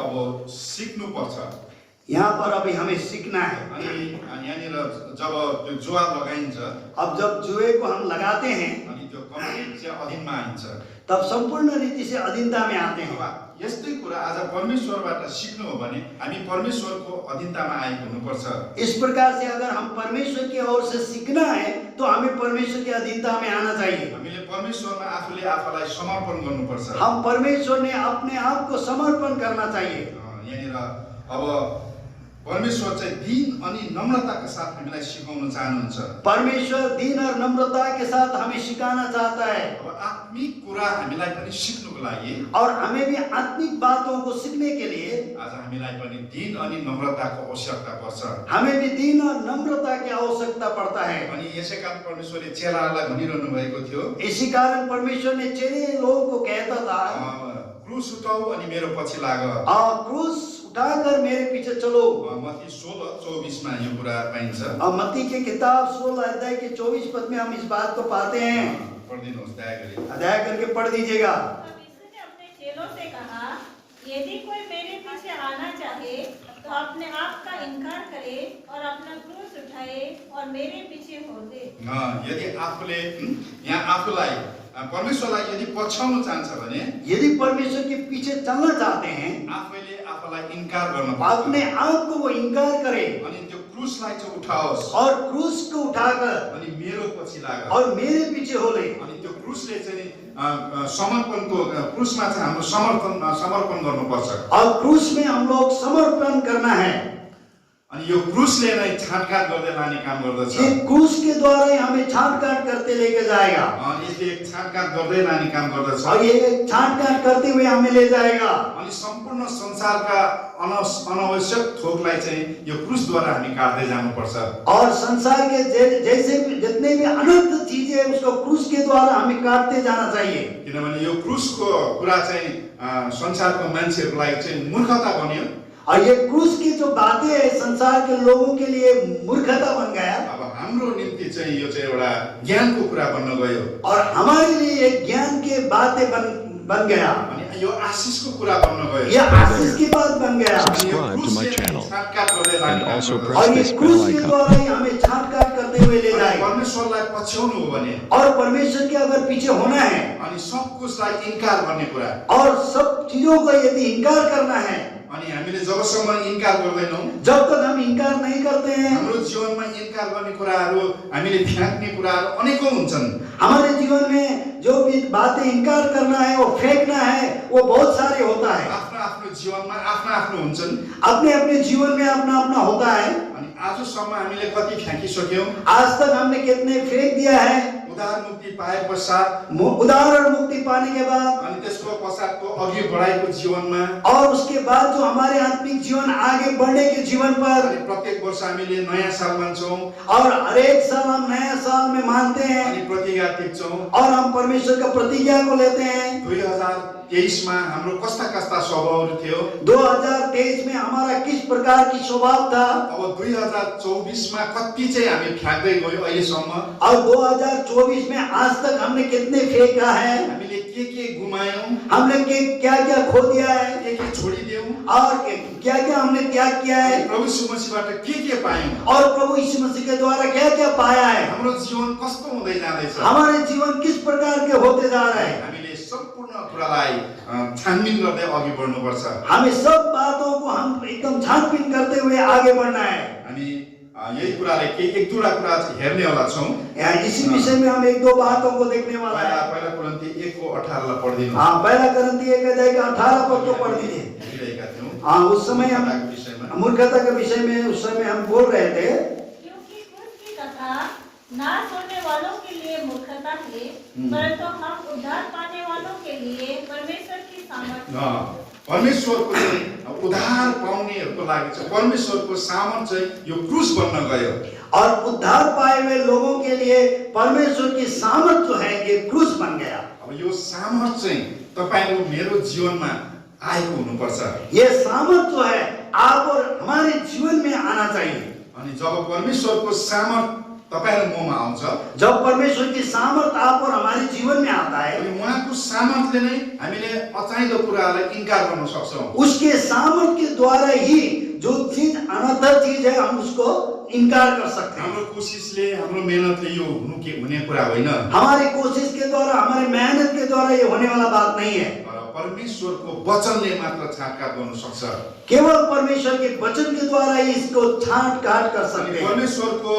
अब सिक्नु पर्छ। यहाँ पर अभी हमें सीखना है। अनि यहाँनिर जब त्यो जुवा लगाइन्छ अब जब जुए को हम लगाते हैं अनि त्यो कम्प्लिट चाहिँ अधीनमा आइन्छ। तब संपूर्ण रीति से अधीनता में आते हैं। अब यस्तै कुरा आज परमेश्वरबाट सिक्नु हो भने हामी परमेश्वरको अधीनतामा आएको हुनुपर्छ। इस प्रकार से अगर हम परमेश्वर की ओर से सीखना है तो हमें परमेश्वर की अधीनता में आना चाहिए। हामीले परमेश्वरमा आफूले आफूलाई समर्पण गर्नुपर्छ। हम परमेश्वर ने अपने आप को समर्पण करना चाहिए। यहाँनिर अब परमेश्वर चाहिँ दीन अनि नम्रताका साथ हामीलाई सिकाउन चाहनुहुन्छ। परमेश्वर दीन और नम्रता के साथ हमें सिखाना चाहता है। अब आत्मिक कुरा हामीलाई पनि सिक्नुको लागि और हमें भी आत्मिक बातों को सीखने के लिए आज हामीलाई पनि दीन अनि नम्रताको आवश्यकता पर्छ। हमें भी दीन और नम्रता की आवश्यकता पड़ता है। अनि यसै कारण परमेश्वरले चेलाहरूलाई भनिरहनु भएको थियो, इसी कारण परमेश्वर ने चेले लोगों को कहता था, क्रूस उठाऊ अनि मेरो पछि लाग। क्रूस उठाकर मेरे पीछे चलो। मत्ती 16:24 मा यो कुरा पाइन्छ। मत्ती की किताब 16 अध्याय के 24 पद में हम इस बात को पाते हैं। पढ़िनुहोस्, दया गरी अध्याय करके पढ़ दीजिएगा। तब यीशु ने अपने चेलों से कहा, यदि कोई मेरे पीछे आना चाहे तो अपने आप का इनकार करे और अपना क्रूस उठाए और मेरे पीछे हो दे। यदि आफूले यहाँ आफूलाई परमेश्वरलाई यदि पछ्याउन चाहन्छ भने यदि परमेश्वर के पीछे चलना चाहते हैं आफैले आफूलाई इन्कार गर्नुपर्छ। अपने आप को वो इनकार करे अनि त्यो क्रूसलाई चाहिँ उठाओस् और क्रूस को उठाकर अनि मेरो पछि लाग। और मेरे पीछे हो ले। अनि त्यो क्रूसले चाहिँ समर्पणको क्रूसमा चाहिँ हाम्रो समर्पण गर्नुपर्छ। और क्रूस में हम लोग समर्पण करना है। अनि यो क्रूसले नै छाटकाट गर्दै लाने काम गर्दछ। ये क्रूस के द्वारा ही हमें छाटकाट करते लेके जाएगा। यसले छाटकाट गर्दै लाने काम गर्दछ। और ये छाटकाट करते हुए हमें ले जाएगा। अनि सम्पूर्ण संसारका अनावश्यक थोकलाई चाहिँ यो क्रूसद्वारा हामी काट्दै जानुपर्छ। और संसार के जैसे भी जितने भी अनंत चीजें उसको क्रूस के द्वारा हमें काटते जाना चाहिए। किनभने यो क्रूसको कुरा चाहिँ संसारको मान्छेहरूको लागि चाहिँ मूर्खता बन्यो। और ये क्रूस की जो बातें है संसार के लोगों के लिए मूर्खता बन गया। अब हाम्रो निम्ति चाहिँ यो चाहिँ एउटा ज्ञानको कुरा बन्न गयो। और हमारे लिए एक ज्ञान के बातें बन गया। अनि यो आशीषको कुरा बन्न गयो। ये आशीष की बात बन गया। Subscribe to my channel and also और press ये this क्रूस bell के icon. द्वारा ही हमें छाटकाट करते हुए ले जाएगा। परमेश्वरलाई पछ्याउनु हो भने और परमेश्वर के अगर पीछे होना है अनि सब कुछलाई इन्कार गर्ने कुरा और सब चीजों का यदि इनकार करना है, अनि हामीले जबसम्म इन्कार गर्दैनौँ जब तक हम इनकार नहीं करते हैं हाम्रो जीवनमा इन्कार गर्ने कुराहरू हामीले फ्याँक्ने कुराहरू अनेकौं हुन्छन्। हमारे जीवन में जो भी बातें इनकार करना है वो फेंकना है वो बहुत सारे होता है। आफ्नो आफ्नो जीवनमा आफ्नो आफ्नो हुन्छन्। अपने अपने जीवन में अपना अपना होता है। अनि आजसम्म हामीले कति फ्याँकिसक्यौँ। आज तक हमने कितने फेंक दिया है। उद्धार मुक्ति पाए पश्चात उद्धार और मुक्ति पाने के बाद अनि त्यसको पश्चातको अघि बढाएको जीवनमा और उसके बाद जो हमारे आत्मिक जीवन आगे बढ़ने के जीवन पर अनि प्रत्येक वर्ष हामीले नयाँ साल मान्छौँ और हर एक साल हम नया साल में मानते हैं अनि प्रतिज्ञा टिप्छौँ। और हम परमेश्वर का प्रतिज्ञा को लेते हैं। 2023 मा हाम्रो कस्ता कस्ता स्वभावहरू थियो। 2023 में हमारा किस प्रकार की स्वभाव था। अब 2024 मा कति चाहिँ हामी फ्याँक्दै गयो अहिलेसम्म। और 2024 में आज तक हमने कितने फेंका है। हामीले के गुमायौँ, हमने क्या क्या खो दिया है, के छोडिदियौँ और क्या क्या हमने त्याग किया है, प्रभु यीशु मसीहबाट के पायौँ और प्रभु यीशु मसीह के द्वारा क्या क्या पाया है। हाम्रो जीवन कस्तो हुँदै जाँदैछ, हमारे जीवन किस प्रकार के होते जा रहे हैं। हामीले सम्पूर्ण कुरालाई छानबिन गर्दै अघि बढ्नुपर्छ। हमें सब बातों को हम एकदम छानबीन करते हुए आगे बढ़ना है। हामी यही कुरालाई एक दुईवटा कुरा हेर्नेवाला छौँ। इसी विषय में हम एक दो बातों को देखने वाला है। पहिला कुरिन्थी 1:18 पढ्दिनु। हाँ, पहला कुरिन्थी 1 अध्याय का 18 पद को पढ़ दीजिए। हेरिरहेका थियौँ। हाँ, उस समय हम मूर्खता के विषय में उस समय हम बोल रहे थे। क्योंकि क्रूस की कथा नाश होने वालों के लिए मूर्खता है, परंतु हम उद्धार पाने वालों के लिए परमेश्वर की सामर्थ्य परमेश्वरको चाहिँ उद्धार पाउनेहरूको लागि चाहिँ परमेश्वरको सामर्थ चाहिँ यो क्रूस बन्न गयो। और उद्धार पाए हुए लोगों के लिए परमेश्वर की सामर्थ जो है ये क्रूस बन गया। अब यो सामर्थ चाहिँ तपाईको मेरो जीवनमा आएको हुनुपर्छ। ये सामर्थ जो है आप और हमारे जीवन में आना चाहिए। अनि जब परमेश्वरको सामर्थ तपाईहरु ममा आउँछ जब परमेश्वर की सामर्थ आप और हमारे जीवन में आता है, अनि उहाँको सामर्थ्यले नै हामीले अचाहिँदो कुराहरूलाई इन्कार गर्न सक्छौं। उसके सामर्थ के द्वारा ही जो चीज अनर्थ चीज है हम उसको इनकार कर सकते हैं। हाम्रो कोसिसले हाम्रो मेहनतले यो हुने कुरा होइन, हमारी कोशिश के द्वारा, हमारी मेहनत के द्वारा ये होने वाला बात नहीं है। तर परमेश्वरको वचनले मात्र छाटकाट गर्न सक्छ। केवल परमेश्वर के वचन के द्वारा ही इसको छांट काट कर अनि सकते हैं परमेश्वरको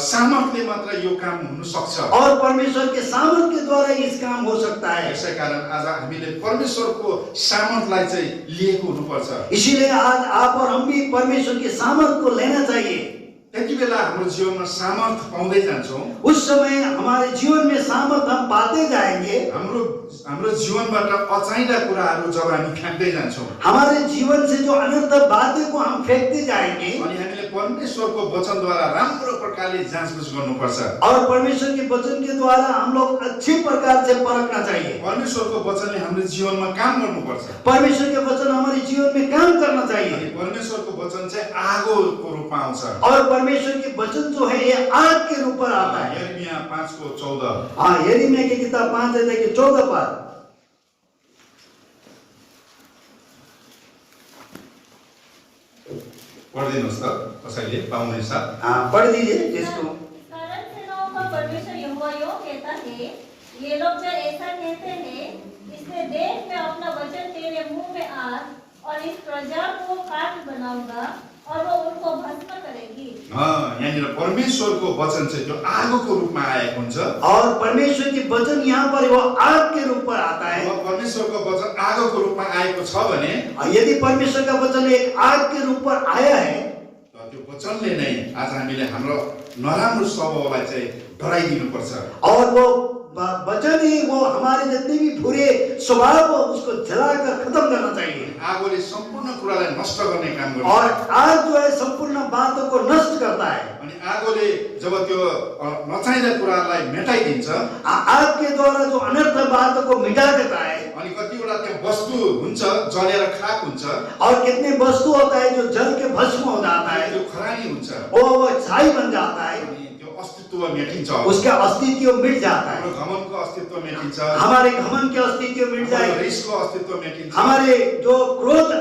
सामर्थ्यले मात्र यो काम हुन सक्छ। और परमेश्वर के सामर्थ के द्वारा ही इस काम हो सकता है। यसैकारण आज हामीले परमेश्वरको सामर्थ्यलाई चाहिँ लिएको हुनुपर्छ। इसीलिए आज आप और हम भी परमेश्वर के सामर्थ को लेना चाहिए। त्यति बेला हाम्रो जीवनमा सामर्थ पाउँदै जान्छौं। उस समय हमारे जीवन में सामर्थ हम पाते जाएंगे। हाम्रो जीवनबाट अचाहिँदा कुराहरू जब हामी फ्याँक्दै जान्छौं, हमारे जीवन से जो अनर्थ बातें को हम फेंकते जाएंगे अनि हामीले परमेश्वरको वचनद्वारा राम्रो प्रकारले जाँचबुझ गर्नुपर्छ। और परमेश्वर के वचन के द्वारा हम लोग अच्छी प्रकार से परखना चाहिए। परमेश्वरको वचनले हाम्रो जीवनमा काम गर्नुपर्छ। परमेश्वर के वचन हमारे जीवन में काम करना अनि चाहिए। परमेश्वरको वचन चाहिँ आगोको रूपमा आउँछ। और परमेश्वर के वचन जो है ये आग के रूप पर आता है। यिर्मया 5:14 हाँ, यिर्मया की किताब 5:14 पर पढिदिनुहोस् त कसैले पाउने साथ। हाँ, पढ़ दीजिए जिसको। कारण सेनाओं का परमेश्वर यहोवा यूं कहता है, ये लोग जब ऐसा कहते हैं, इसलिए देख मैं अपना वचन तेरे मुंह में आज और इस प्रजा को काट बनाऊंगा और वो उनको भस्म करेगी। यहाँनिर परमेश्वरको वचन चाहिँ त्यो आगोको रूपमा आएको हुन्छ। और परमेश्वर के वचन यहाँ पर वो आग के रूप पर आता है। अब परमेश्वरको वचन आगोको रूपमा आएको छ भने और यदि परमेश्वर का वचन एक आग के रूप पर आया है त्यो वचनले नै आज हामीले हाम्रो नराम्रो स्वभावलाई चाहिँ डराइदिनुपर्छ। और वो वचन ही वो हमारे जितने भी बुरे स्वभाव हो उसको जलाकर खत्म करना चाहिए। आगोले सम्पूर्ण कुरालाई नष्ट गर्ने काम गर्छ। और आग जो है संपूर्ण बातों को नष्ट करता है। अनि आगोले जब त्यो नचाहिँदा कुरालाई मेटाइदिन्छ, आग के द्वारा जो अनर्थ बातों को मिटा देता है। अनि कतिवटा त्यहाँ वस्तु हुन्छ जलेर खाक हुन्छ, और कितने वस्तु होता है जो जल के भस्म हो जाता है, त्यो खरानी हुन्छ, वो छाई बन जाता है, अनि त्यो अस्तित्व मेटिन्छ। उसका अस्तित्व मिट जाता है। हाम्रो घमनको अस्तित्व मेटिन्छ, हमारे घमन के अस्तित्व मिट हाम्रो जाएगा, रिसको अस्तित्व मेटिन्छ, हमारे जो क्रोध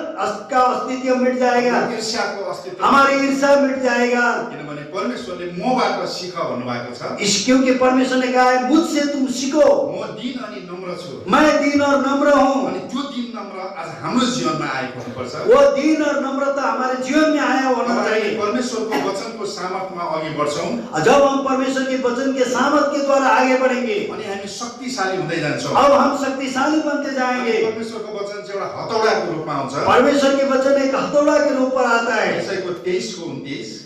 का अस्तित्व मिट जाएगा, ईर्ष्याको अस्तित्व, हमारी ईर्ष्या मिट जाएगा। किनभने परमेश्वरले मबाट सिक भन्नुभएको छ। क्योंकि परमेश्वर ने कहा है मुझसे तुम सीखो, म दीन अनि नम्र छु। मैं दीन और नम्र हूँ। अनि त्यो दीन नम्र आज हाम्रो जीवनमा आएको हुनुपर्छ। वो दीन और नम्रता हमारे जीवन में आया होना अब चाहिए। हामी परमेश्वरको वचनको सामर्थ्यमा अघि बढ्छौं, जब हम परमेश्वर के वचन के सामर्थ के द्वारा आगे बढ़ेंगे, अनि हामी शक्तिशाली हुँदै जान्छौं। अब हम शक्तिशाली बनते जाएंगे। परमेश्वरको वचन चाहिँ एउटा हतौडाको रूपमा आउँछ। परमेश्वर के वचन एक हथौड़ा के रूप पर आता है। यसैको 23:29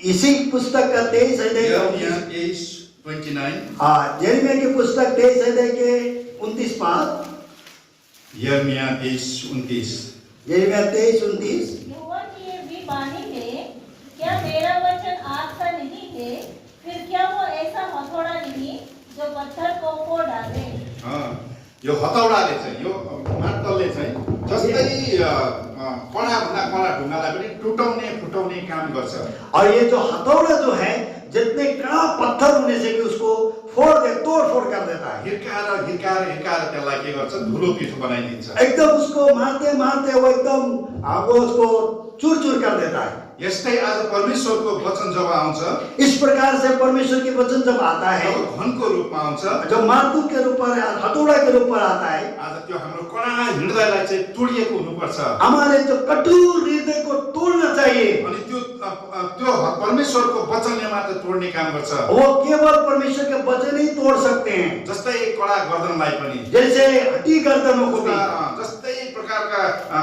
इसी पुस्तक का 23 अध्याय का 23:29 हाँ, यिर्मया की पुस्तक 23 अध्याय के 29 पाद। यिर्मया 23:29 यिर्मया 23:29 यहोवा की ये भी वाणी है, क्या मेरा वचन आग का नहीं है? फिर क्या वो ऐसा हथौड़ा नहीं जो पत्थर को फोड़ डाले? यो हतौडाले चाहिँ यो मार्तलले चाहिँ जस्तै कडाभन्दा कडा ढुङ्गालाई पनि टुटाउने फुटाउने काम गर्छ। और ये जो हथौड़ा जो है जितने कड़ा पत्थर होने से भी उसको फोड़ दे, तोड़ फोड़ कर देता है। हिर्काएर त्यसलाई के गर्छ, धुलो पिठो बनाइदिन्छ। एकदम उसको मारते मारते वो एकदम वो उसको चूर चूर कर देता है। यस्तै आज परमेश्वरको वचन जब आउँछ, इस प्रकार से परमेश्वर के वचन जब आता है, जब घनको रूपमा आउँछ, जब मार्तुक के रूप पर हथौड़ा के रूप पर आता है, आज त्यो हाम्रो कडा हृदयलाई चाहिँ तोडिएको हुनुपर्छ। हमारे जो कठोर हृदय को तोड़ना चाहिए। अनि त्यो परमेश्वरको वचनले मात्र तोड्ने काम गर्छ। वो केवल परमेश्वर के वचन ही तोड़ सकते हैं। जस्तै कडा गर्दनलाई पनि, जैसे हड्डी गर्दनों को भी, जस्तै प्रकारका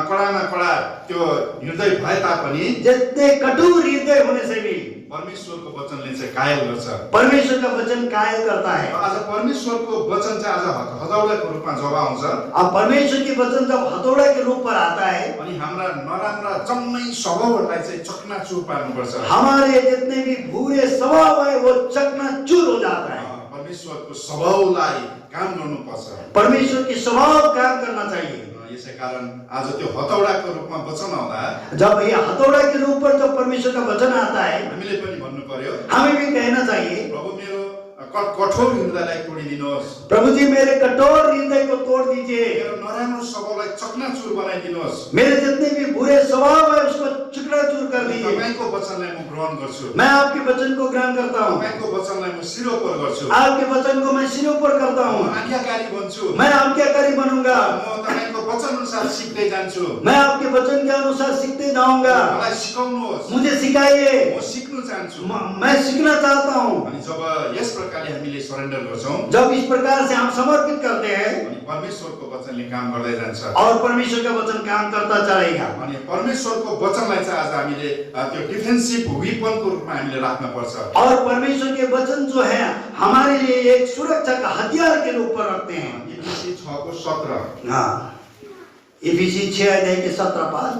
कडामा कडा त्यो हृदय भए तापनि जितने कठोर हृदय होने से भी परमेश्वरको वचनले चाहिँ कायल गर्छ। परमेश्वर का वचन कायल करता है। आज परमेश्वरको वचन चाहिँ आज हतौडाको रूपमा जब आउँछ, अब परमेश्वर के वचन जब हथौड़ा के रूप पर आता है, अनि हाम्रा नराम्रा जम्मै स्वभावहरूलाई चाहिँ चकनाचुर पार्नुपर्छ। हमारे जितने भी बुरे स्वभाव है वो चकनाचूर हो जाता है। परमेश्वरको स्वभावलाई काम गर्नुपर्छ। परमेश्वर के स्वभाव काम करना चाहिए। यसै कारण आज त्यो हतौडाको रूपमा वचन आउँदा जब ये हथौड़ा के रूप पर जब परमेश्वर का वचन आता है, हामीले पनि भन्नु पर्यो, हमें भी कहना चाहिए, प्रभु मेरो कठोर हृदयलाई तोडिदिनुहोस्, प्रभु जी मेरे कठोर हृदय को तोड़ दीजिए, मेरो नराम्रो स्वभावलाई चकनाचुर बनाइदिनुहोस्, मेरे जितने भी बुरे स्वभाव है उसको चकनाचूर कर दीजिए। तपाईको वचनलाई म ग्रहण गर्छु, मैं आपके वचन को ग्रहण करता हूँ, तपाईको वचनलाई म शिरोपर गर्छु, आपके वचन को मैं सिरोपर करता म हूँ, आज्ञाकारी बन्छु, मैं आज्ञाकारी बनूंगा, म तपाईको वचन अनुसार सिक्दै जान्छु, मैं आपके वचन के अनुसार सीखते जाऊंगा, मलाई सिकाउनुहोस्, मुझे सिखाइए, म सिक्नु चाहन्छु। मैं सीखना चाहता हूँ। अनि जब यस प्रकारले हामीले सरेन्डर गर्छौं, जब इस प्रकार से हम समर्पित करते हैं अनि परमेश्वरको वचनले काम गर्दै जान्छ, और परमेश्वर का वचन काम करता चलेगा, अनि परमेश्वरको वचनलाई चाहिँ आज हामीले त्यो डिफेन्सिभ वेपनको रूपमा हामीले राख्न पर्छ। और परमेश्वर के वचन जो है हमारे लिए एक सुरक्षा का हथियार के रूप में रखते हैं। इफिसी 6:17 हाँ, इफिसी 6 अध्याय के 17 पद,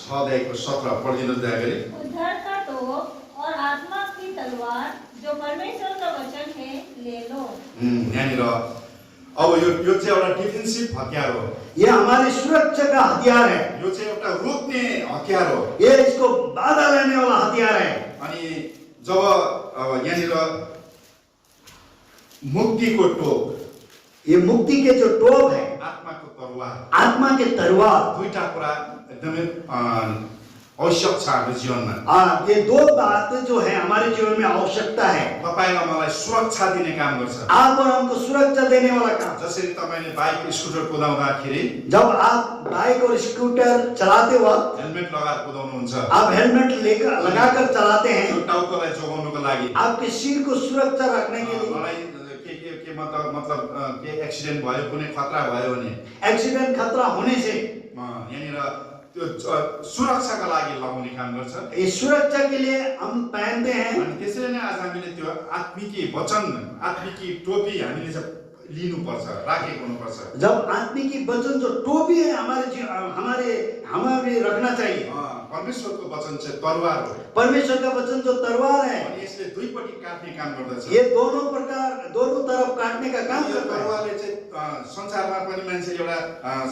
6:17 पढिदिनुहोस् दया गरी। उद्धार का टोप और आत्मा की तलवार जो परमेश्वर का वचन है ले लो। यहाँनिर अब यो चाहिँ एउटा डिफेन्सिभ हतियार हो, ये हमारी सुरक्षा का हथियार है, यो चाहिँ एउटा रोक्ने हतियार हो। ये इसको बाधा लेने वाला हथियार है। अनि जब अब यहाँनिर मुक्तिको टोप, ये मुक्ति के जो टोप है, आत्माको तलवार, आत्मा के तलवार, दुईटा कुरा एकदमै आवश्यक छ हाम्रो जीवनमा। ये दो बातें जो है हमारे जीवन में आवश्यकता है। तपाईलाई मलाई सुरक्षा दिने काम गर्छ। आप और हमको सुरक्षा देने वाला काम। जसरी तपाईले बाइक स्कुटर कुदाउँदाखेरि जब आप बाइक और स्कूटर चलाते वक्त हेलमेट लगाएर कुदाउनुहुन्छ, आप हेलमेट लेकर लगाकर चलाते यो हैं, टाउकोलाई जोगाउनको लागि, आपके सिर को सुरक्षा रखने के लिए। मलाई के मतलब के एक्सिडेन्ट भयो, कुनै खतरा भयो भने एक्सीडेंट खतरा होने से यहाँनिर त्यो सुरक्षाका लागि लगाउने काम गर्छ। इस सुरक्षा के लिए हम पहनते हैं। अनि त्यसैले नै आज हामीले त्यो आत्मिकी वचन, आत्मिकी टोपी हामीले चाहिँ लिनुपर्छ, राखेको हुनुपर्छ। जब आत्मिक की वचन जो टोपी है हमारे रखना चाहिए। परमेश्वरको वचन चाहिँ तरवार हो, परमेश्वर का वचन जो तलवार है, अनि यसले दुईपट्टि काट्ने काम गर्दछ। ये दोनों तरफ काटने का काम यो करता है। तरवारले चाहिँ संसारमा पनि मान्छे एउटा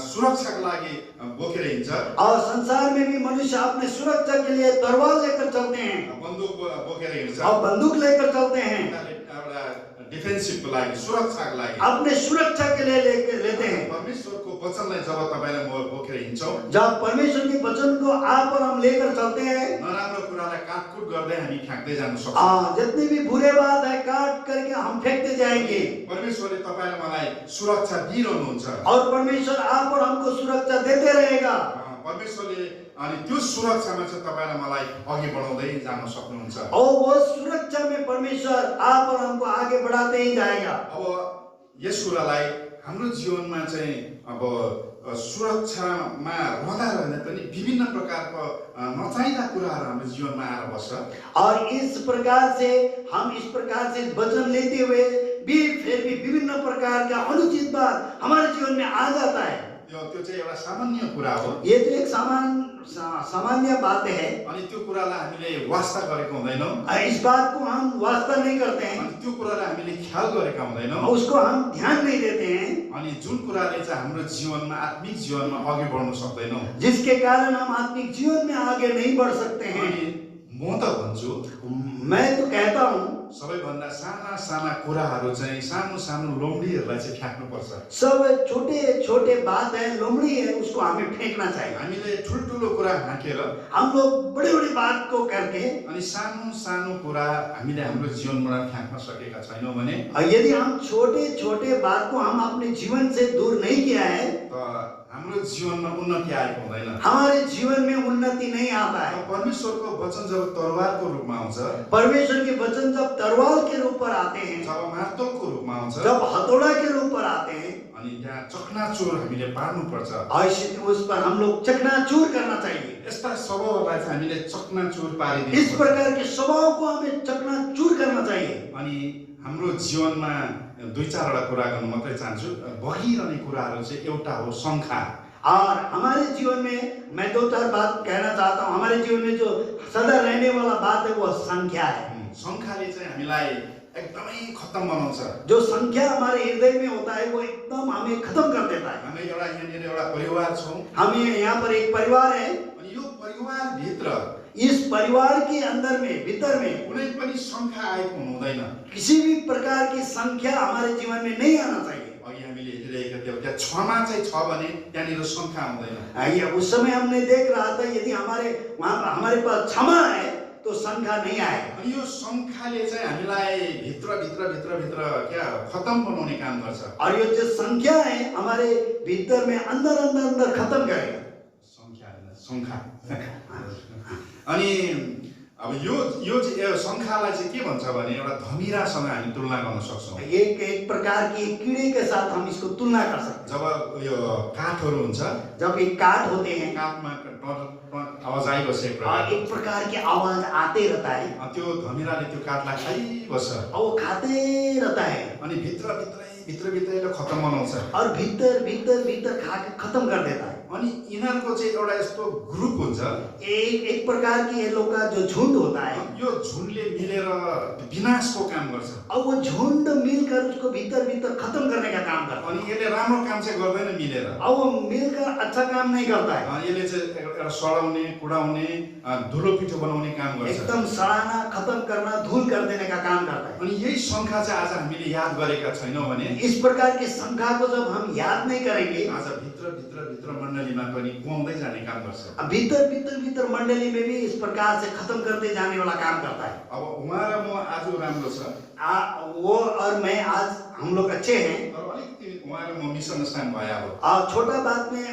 सुरक्षाको लागि बोकेर हिँड्छ, और संसार में भी मनुष्य अपने सुरक्षा के लिए तलवार लेकर चलते हैं बन्दुक बोकेर हिँड्छ, और बंदूक लेकर चलते हैं, एउटा डिफेन्सिभको लागि, सुरक्षाको लागि। अपने सुरक्षा के लिए लेते हैं। परमेश्वरको वचनलाई जब तपाईलाई म बोकेर हिँड्छौँ, जब परमेश्वर के वचन को आप और हम लेकर चलते हैं, नराम्रो कुरालाई काटकुट गर्दै हामी फ्याँक्दै जान सक्छौँ। जितनी भी बुरे बात है काट करके हम फेंकते जाएंगे। परमेश्वरले तपाईलाई मलाई सुरक्षा दिइरहनुहुन्छ, और परमेश्वर आप और हमको सुरक्षा देते रहेगा। परमेश्वरले अनि त्यो सुरक्षामा चाहिँ तपाईलाई मलाई अघि बढाउँदै जान सक्नुहुन्छ। और वो सुरक्षा में परमेश्वर आप और हमको आगे बढ़ाते ही जाएगा। अब यस कुरालाई हाम्रो जीवनमा चाहिँ अब सुरक्षामा रहँदा पनि विभिन्न प्रकारको नचाहिँदा कुराहरू हाम्रो जीवनमा आएर बस्छ। और इस प्रकार से हम इस प्रकार से वचन लेते हुए भी फिर भी विभिन्न प्रकार का अनुचित बात हमारे जीवन में आ जाता है। त्यो चाहिँ एउटा सामान्य कुरा हो, ये तो एक सामान्य बात है। अनि त्यो कुरालाई हामीले वास्ता गरेको हुँदैनौँ, इस बात को हम वास्ता नहीं करते हैं, अनि त्यो कुरालाई हामीले ख्याल गरेका हुँदैनौँ, उसको हम ध्यान नहीं देते हैं, अनि जुन कुराले चाहिँ हाम्रो जीवनमा, आत्मिक जीवनमा अघि बढ्न सक्दैनौँ। जिसके कारण हम आत्मिक जीवन में आगे नहीं बढ़ सकते हैं। अनि म त भन्छु, मैं तो कहता हूँ सबैभन्दा साना साना कुराहरू चाहिँ सानो सानो लोमडीहरूलाई चाहिँ फ्याँक्नुपर्छ। सब छोटे छोटे बात है, लोमड़ी है, उसको हमें फेंकना चाहिए। हामीले ठुल्ठुलो कुरा हाँकेर हम लोग बड़ी बड़ी बात को करके अनि सानो सानो कुरा हामीले हाम्रो जीवनबाट फ्याँक्न सकेका छैनौँ भने, यदि हम छोटे छोटे बात को हम अपने जीवन से दूर नहीं किया है, त हाम्रो जीवनमा उन्नति आएको हुँदैन। हमारे जीवन में उन्नति नहीं आता है। परमेश्वरको वचन जब तरवारको रूपमा आउँछ, परमेश्वर के वचन जब तलवार के रूप पर आते हैं, जब मार्तोलको रूपमा आउँछ, जब हथौड़ा के रूप पर आते हैं, अनि त्यहाँ चकनाचुर हामीले पार्नुपर्छ। और उस पर हम लोग चकनाचूर करना चाहिए। यस्ता स्वभावहरूलाई चाहिँ हामीले चकनाचुर पारिदिनु इस प्रकार के स्वभाव को हमें चकनाचूर करना चाहिए। अनि हाम्रो जीवनमा दुई चारवटा कुरा गर्नु मात्रै चाहन्छु। बगिरहने कुराहरू चाहिँ एउटा हो शङ्का। और हमारे जीवन में मैं दो चार बात कहना चाहता हूँ। हमारे जीवन में जो सदा रहने वाला बात है वो संख्या है। शङ्काले चाहिँ हामीलाई एकदमै खत्तम बनाउँछ। जो संख्या हमारे हृदय में होता है वो एकदम हमें खत्म कर देता है। हामी यहाँनिर एउटा परिवार छौँ हम यहाँ पर एक परिवार है। अनि यो परिवारभित्र इस परिवार के अंदर में भीतर में कुनै पनि सङ्ख्या आएको हुँदैन। किसी भी प्रकार की संख्या हमारे जीवन में नहीं आना चाहिए। अघि हामीले हेरिरहेका थियौँ त्यहाँ 6मा चाहिँ छ भने त्यहाँनिर सङ्ख्या आउँदैन। ये उस समय हमने देख रहा था यदि हमारे पास क्षमा है तो संख्या नहीं आएगा। अनि यो सङ्ख्याले चाहिँ हामीलाई भित्र क्या खत्तम बनाउने काम गर्छ। और ये जो संख्या है हमारे भीतर में अंदर खत्म करेगा। सङ्ख्या अनि अब यो चाहिँ सङ्ख्यालाई चाहिँ के भन्छ भने एउटा धमिरासँग हामी तुलना गर्न सक्छौँ। एक प्रकार की कीड़े के साथ हम इसको तुलना कर सकते हैं। जब यो काठहरू हुन्छ, जब एक काठ होते हैं, काठमा आवाज आइबस्छ एक प्रकार की आवाज आते रहता है, त्यो धमिराले त्यो काठलाई खाइबस्छ और वो खाते रहता है अनि भित्रभित्रैले खत्तम बनाउँछ। और भीतर खा के खत्म कर देता है। अनि यिनीहरूको चाहिँ एउटा यस्तो ग्रुप हुन्छ, एक प्रकार की ये लोग का जो झुंड होता है, यो झुन्डले मिलेर विनाशको काम गर्छ। और वो झुंड मिलकर उसको भीतर खत्म करने का काम करता है। अनि यसले राम्रो काम चाहिँ गर्दैन मिलेर, और वो मिलकर अच्छा काम नहीं करता है। यसले चाहिँ एउटा सडाउने कुडाउने धुलो पिठो बनाउने काम गर्छ। एकदम सड़ाना, खत्म करना, धूल कर देने का काम करता है। अनि यही सङ्ख्या चाहिँ आज हामीले याद गरेका छैनौँ भने इस प्रकार की संख्या को जब हम याद नहीं करेंगे, आज भित्र मण्डलीमा पनि कुहाउँदै जाने काम गर्छ। भीतर मंडली में भी इस प्रकार से खत्म करते जाने वाला काम करता है। अब उहाँ र म आज राम्रो छ, वो और मैं आज हम लोग अच्छे हैं, तर अलिकति उहाँ र म मिसअन्डरस्ट्यान्ड भयो। और छोटा बात में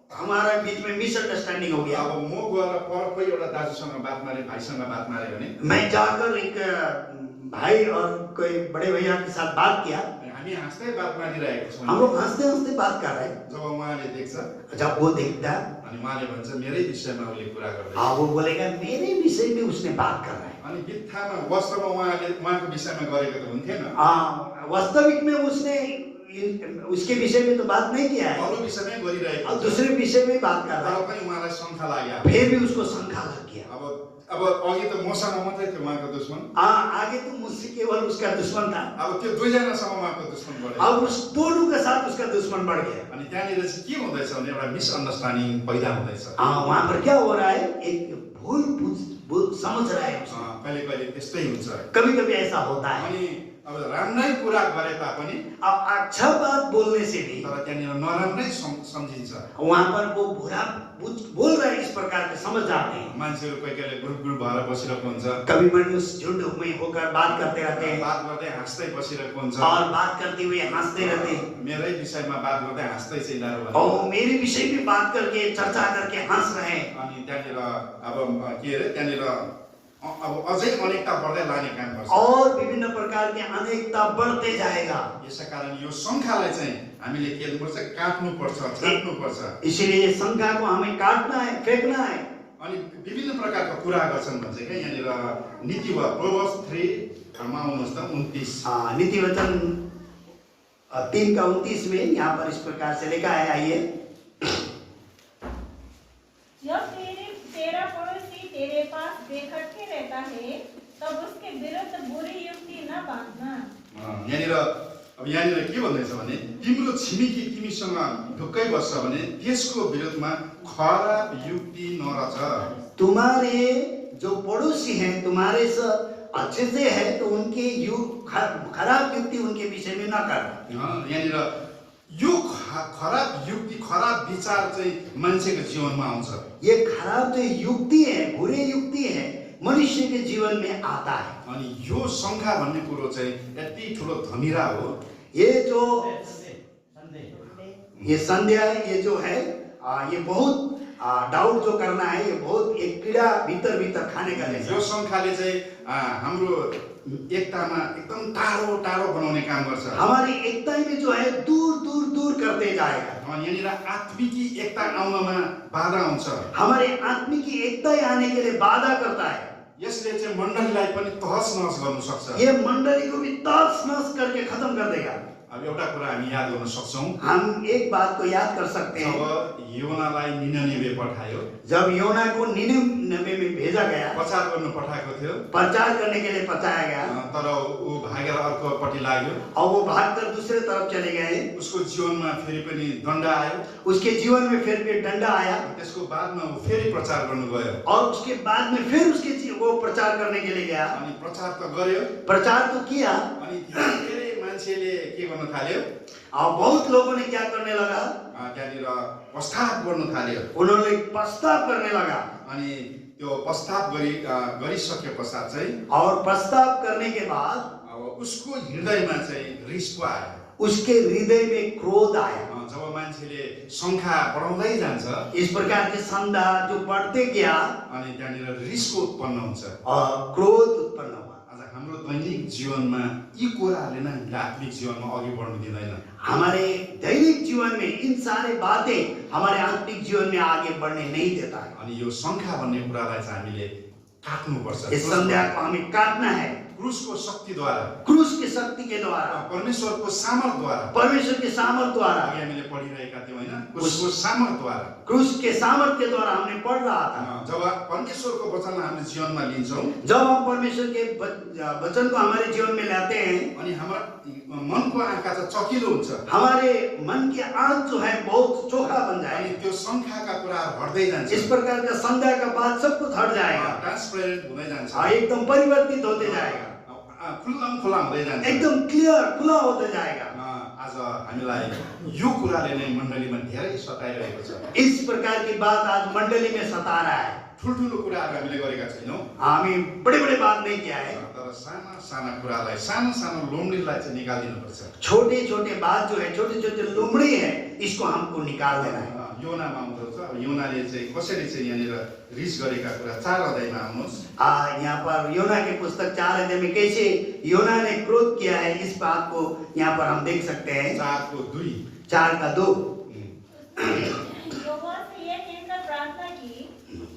हमारा बीच में मिसअंडरस्टैंडिंग हो गया। अब म गएर पर कोही एउटा दाजुसँग बात मारे, भाइसँग बात मारे भने मैं जाकर एक भाई और कोई बड़े भैया के साथ बात किया, हामी हाँस्दै बात मारिरहेको छौँ। हम लोग हंसते बात कर रहे हैं। जब उहाँले देख्छ, जब वो देखता अनि उहाँले भन्छ मेरै विषयमा उसले कुरा गर्दै, वो बोलेगा मेरे विषय में उसने बात कर रहा है। अनि बित्थामा वास्तवमा उहाँको विषयमा गरेको त हुन्थेन, वास्तविक में उसने उसके विषय में तो बात नहीं किया है, अरू विषयमै गरिरहेको और दूसरे विषय में बात कर रहा तर है, पनि उहाँलाई शङ्का लाग्यो। फिर भी उसको शंका लग गया। अब अघि त मसँग मात्रै थियो उहाँको दुश्मन, आगे तो मुझसे केवल उसका दुश्मन था, अब त्यो दुईजनासँग उहाँको दुश्मन बढ्यो। अब उस दोनों के साथ उसका दुश्मन बढ़ गया। अनि त्यहाँनिर चाहिँ के हुँदैछ भने एउटा मिसअन्डरस्ट्यान्डिङ पैदा हुँदैछ। वहां पर क्या हो रहा है, एक भूल समझ रहा है उसको। कहिले त्यस्तै हुन्छ। कभी ऐसा होता है। अनि अब राम्रै कुरा गरे तापनि अब अच्छा बात बोलने से भी तर त्यहाँनिर नराम्रै सम्झिन्छ। वहां पर वो बुरा बोल रहा है, इस प्रकार के समझ जाते हैं। मान्छेहरू कोही कोहीले ग्रुप भएर बसिरहेको हुन्छ, कभी मनुष्य झुंड में होकर बात करते रहते हैं, बात गर्दै हाँस्दै बसिरहेको हुन्छ, और बात करते हुए हंसते रहते हैं, मेरै विषयमा बात गर्दै हाँस्दै चाहिँ यिनीहरू और मेरे विषय में बात करके चर्चा करके हंस रहे हैं। अनि त्यहाँनिर अब के अरे त्यहाँनिर अब अझै अनेकता बढ्दै लाने काम गर्छ। और विभिन्न प्रकार की अनेकता बढ़ते जाएगा। यसै कारण यो सङ्ख्यालाई चाहिँ हामीले के गर्नुपर्छ, काट्नुपर्छ, छाट्नुपर्छ। इसीलिए संख्या को हमें काटना है, फेंकना है। अनि विभिन्न प्रकारका कुरा गर्छन् भन्छ क्या यहाँनिर नीति वा प्रोभर्ब्स 3 आउनुहोस् त 29। नीति वचन 3:29 में यहाँ पर इस प्रकार से लिखा है, आइए। जब तेरा पड़ोसी तेरे पास बेखटके रहता है तब उसके विरुद्ध बुरी युक्ति न बाँधना। यहाँनिर के भन्दैछ भने तिम्रो छिमेकी तिमीसँग ढुक्कै बस्छ भने त्यसको विरुद्धमा खराब युक्ति नरच। तुम्हारे जो पड़ोसी हैं तुम्हारे से अच्छे से है तो उनके खराब युक्ति उनके विषय में न करना। यहाँनिर यो खराब युक्ति, खराब विचार चाहिँ मान्छेको जीवनमा आउँछ। ये खराब जो युक्ति है, बुरी युक्ति है, मनुष्य के जीवन में आता है। अनि यो शङ्का भन्ने कुरो चाहिँ यति ठुलो धमिरा हो। ये संध्या ये जो है ये बहुत डाउट जो करना है, ये बहुत एक कीड़ा भीतर खाने का जैसा। यो शङ्काले चाहिँ हाम्रो एकतामा एकदम टाढो बनाउने काम गर्छ। हमारी एकता में जो है दूर करते जाएगा। यहाँनिर आत्मिकी एकता आउनमा बाधा हुन्छ। हमारे आत्मिकी एकता आने के लिए बाधा करता है। यसले चाहिँ मण्डलीलाई पनि तहस नहस गर्न सक्छ। ये मंडली को भी तहस नहस करके खत्म कर देगा। अब एउटा कुरा हामी याद गर्न सक्छौँ, हम एक बात को याद कर सकते हैं, जब योनालाई निननिवे पठायो, जब योना को निनिवे में भेजा गया, प्रचार गर्न पठाएको थियो, प्रचार करने के लिए पहुंचाया गया, तर ऊ भागेर अर्कोपट्टि लाग्यो, और वो भागकर दूसरे तरफ चले गए। उसको जीवनमा फेरि पनि दण्ड आयो, उसके जीवन में फिर भी डंडा आया, त्यसको बादमा ऊ फेरि प्रचार गर्नु गयो, और उसके बाद में फिर वो प्रचार करने के लिए गया। अनि प्रचार त गर्यो, प्रचार तो किया, अनि धेरै मान्छेले के गर्न थाल्यो, और बहुत लोगों ने क्या करने लगा, त्यहाँनिर प्रस्ताव गर्नु थाल्यो, उन्होंने प्रस्ताव करने लगा, अनि त्यो प्रस्ताव गरिसके पश्चात चाहिँ और प्रस्ताव करने के बाद अब उसको हृदयमा चाहिँ रिस पो आयो। उसके हृदय में क्रोध आया। जब मान्छेले संख्या बढाउँदै जान्छ, इस प्रकार के संधा जो बढ़ते गया अनि त्यहाँनिर रिसको उत्पन्न हुन्छ। और क्रोध उत्पन्न हुआ। आज हाम्रो दैनिक जीवनमा यी कुराहरूले नै हामीलाई आत्मिक जीवनमा अघि बढ्नु दिँदैन। हमारे दैनिक जीवन में इन सारे बातें हमारे आत्मिक जीवन में आगे बढ़ने नहीं देता है। अनि यो संख्या भन्ने कुरालाई चाहिँ हामीले काट्नुपर्छ। इस संध्या को हमें काटना है, क्रुसको शक्तिद्वारा, क्रूस की शक्ति के द्वारा, परमेश्वरको सामर्थद्वारा, परमेश्वर के सामर्थ द्वारा, अघि हामीले पढिरहेका थियौँ हैन, क्रुसको सामर्थद्वारा, क्रूस के सामर्थ के द्वारा हमने पढ़ रहा था। जब परमेश्वरको वचनलाई हामीले जीवनमा लिन्छौँ, जब हम परमेश्वर के वचन को हमारे जीवन में लाते हैं, अनि हाम्रो मनको आँखा चाहिँ चकिलो हुन्छ, हमारे मन की आँख जो है बहुत चोखा बन अनि जाए। त्यो संख्याका कुराहरू हट्दै जान्छ, इस प्रकार का संध्या का बाद सब कुछ हट जाएगा, ट्रान्सपेरेन्ट हुँदै जान्छ, एकदम परिवर्तित होते जाएगा, खुल्ला हुँदै जान्छ। एकदम क्लियर खुला होते जाएगा। आज हामीलाई यो कुराले नै मण्डलीमा धेरै सताइरहेको छ। इस प्रकार की बात आज मंडली में सता रहा है। ठुल्ठुलो कुराहरू हामीले गरेका छैनौँ, हमें बड़े बड़े बात नहीं किया है, तर साना साना कुरालाई, सानो सानो लोमडीलाई चाहिँ निकालिदिनुपर्छ। छोटे छोटे बात जो है, छोटे छोटे लुमड़ी है, इसको हमको निकाल देना है। योनामा आउँदछ, अब योनाले चाहिँ कसरी चाहिँ यहाँनिर रिस गरेका कुरा 4 अध्यायमा आउनुहोस्। यहाँ पर योना के पुस्तक 4 अध्याय में कैसे योना ने क्रोध किया है, इस बात को यहाँ पर हम देख सकते हैं। 4:2 4:2 यहोवा से यह कहकर प्रार्थना की,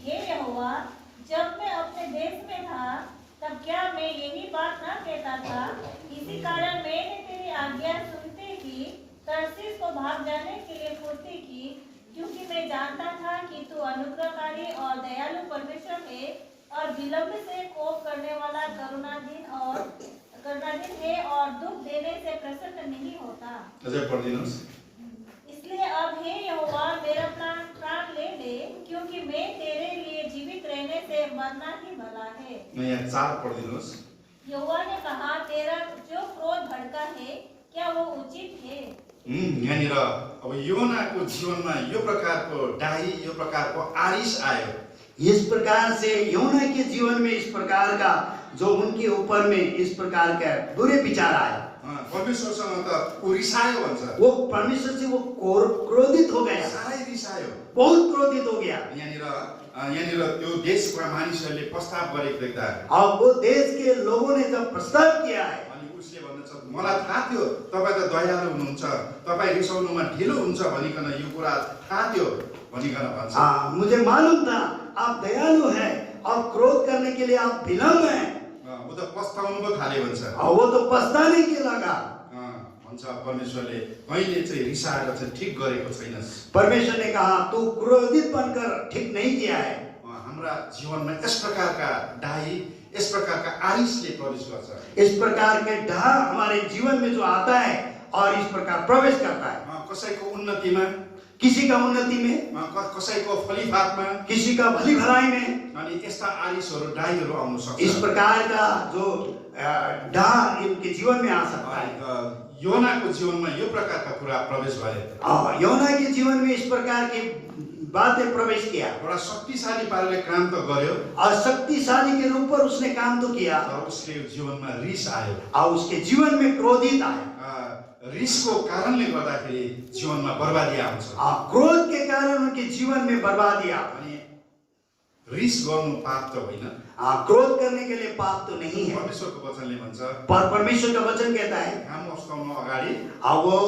हे यहोवा, जब मैं अपने देश में था तब क्या मैं यही बात न कहता था? इसी कारण मैंने तेरी आज्ञा सुनते ही तरसीस को भाग जाने के लिए फुर्ती की, क्योंकि मैं जानता था कि तू अनुग्रहकारी और दयालु परमेश्वर है और विलंब से कोप करने वाला करुणाधीन है और दुख देने से प्रसन्न नहीं होता। अझै पढिदिनुहोस्। इसलिए अब हे यहोवा, मेरा प्राण ले ले, क्योंकि मैं तेरे लिए जीवित रहने से मरना ही भला है। यहाँ 4 पढिदिनुहोस्। यहोवा ने कहा, तेरा जो क्रोध भड़का है, क्या वो उचित है? यहाँनिर अब योनाको जीवनमा यो प्रकारको डाही, यो प्रकारको आरिस आयो। इस प्रकार से योना के जीवन में इस प्रकार का जो उनके ऊपर में इस प्रकार का बुरे विचार आया। परमेश्वरसँग त ऊ रिसायो भन्छ, वो परमेश्वर से वो क्रोधित हो गया, साह्रै रिसायो, बहुत क्रोधित हो गया। यहाँनिर त्यो देशका मानिसहरूले प्रस्ताव गरेको देख्दा, और वो देश के लोगों ने जब प्रस्ताव किया है, अनि उसले भन्दछ, मलाई थाहा थियो तपाईँ त दयालु हुनुहुन्छ, तपाईँ रिसाउनुमा ढिलो हुन्छ भनिकन यो कुरा थाहा थियो भनिकन भन्छ। मुझे मालूम था आप दयालु हैं और क्रोध करने के लिए आप विलम्ब हैं। ऊ त पस्ताउनु पो थाल्यो भन्छ। और वो तो पछताने के लगा। भन्छ परमेश्वरले कहिले चाहिँ रिसाएर चाहिँ ठिक गरेको छैनस्। परमेश्वर ने कहा तू क्रोधित बनकर ठीक नहीं किया है। हाम्रा जीवनमा यस प्रकारका डाही, यस प्रकारका आरिसले प्रवेश गर्छ। इस प्रकार के ढाह हमारे जीवन में जो आता है और इस प्रकार प्रवेश करता है, कसैको उन्नतिमा, किसी का उन्नति में, कसैको फलिफापमा, किसी का भली भलाई में, अनि यस्ता आरिसहरू, डाहीहरू आउन सक्छ। इस प्रकार का जो ढाह इनके जीवन में आ सकता है। योनाको जीवनमा यो प्रकारका कुरा प्रवेश भए। योना के जीवन में इस प्रकार की बातें प्रवेश किया। एउटा शक्तिशाली पाराले काम त गर्यो, और शक्तिशाली के रूप पर उसने काम तो किया, तर उसको जीवनमा रिस आयो, और उसके जीवन में क्रोधित आया। रिसको कारणले गर्दाखेरि जीवनमा बर्बादी आउँछ। क्रोध के कारण उनके जीवन में बर्बादी आ। अनि रिस गर्नु पाप त होइन, क्रोध करने के लिए पाप तो नहीं है। परमेश्वरको वचनले भन्छ, पर परमेश्वर का वचन कहता है, घाम अस्ताउनु अगाडि वो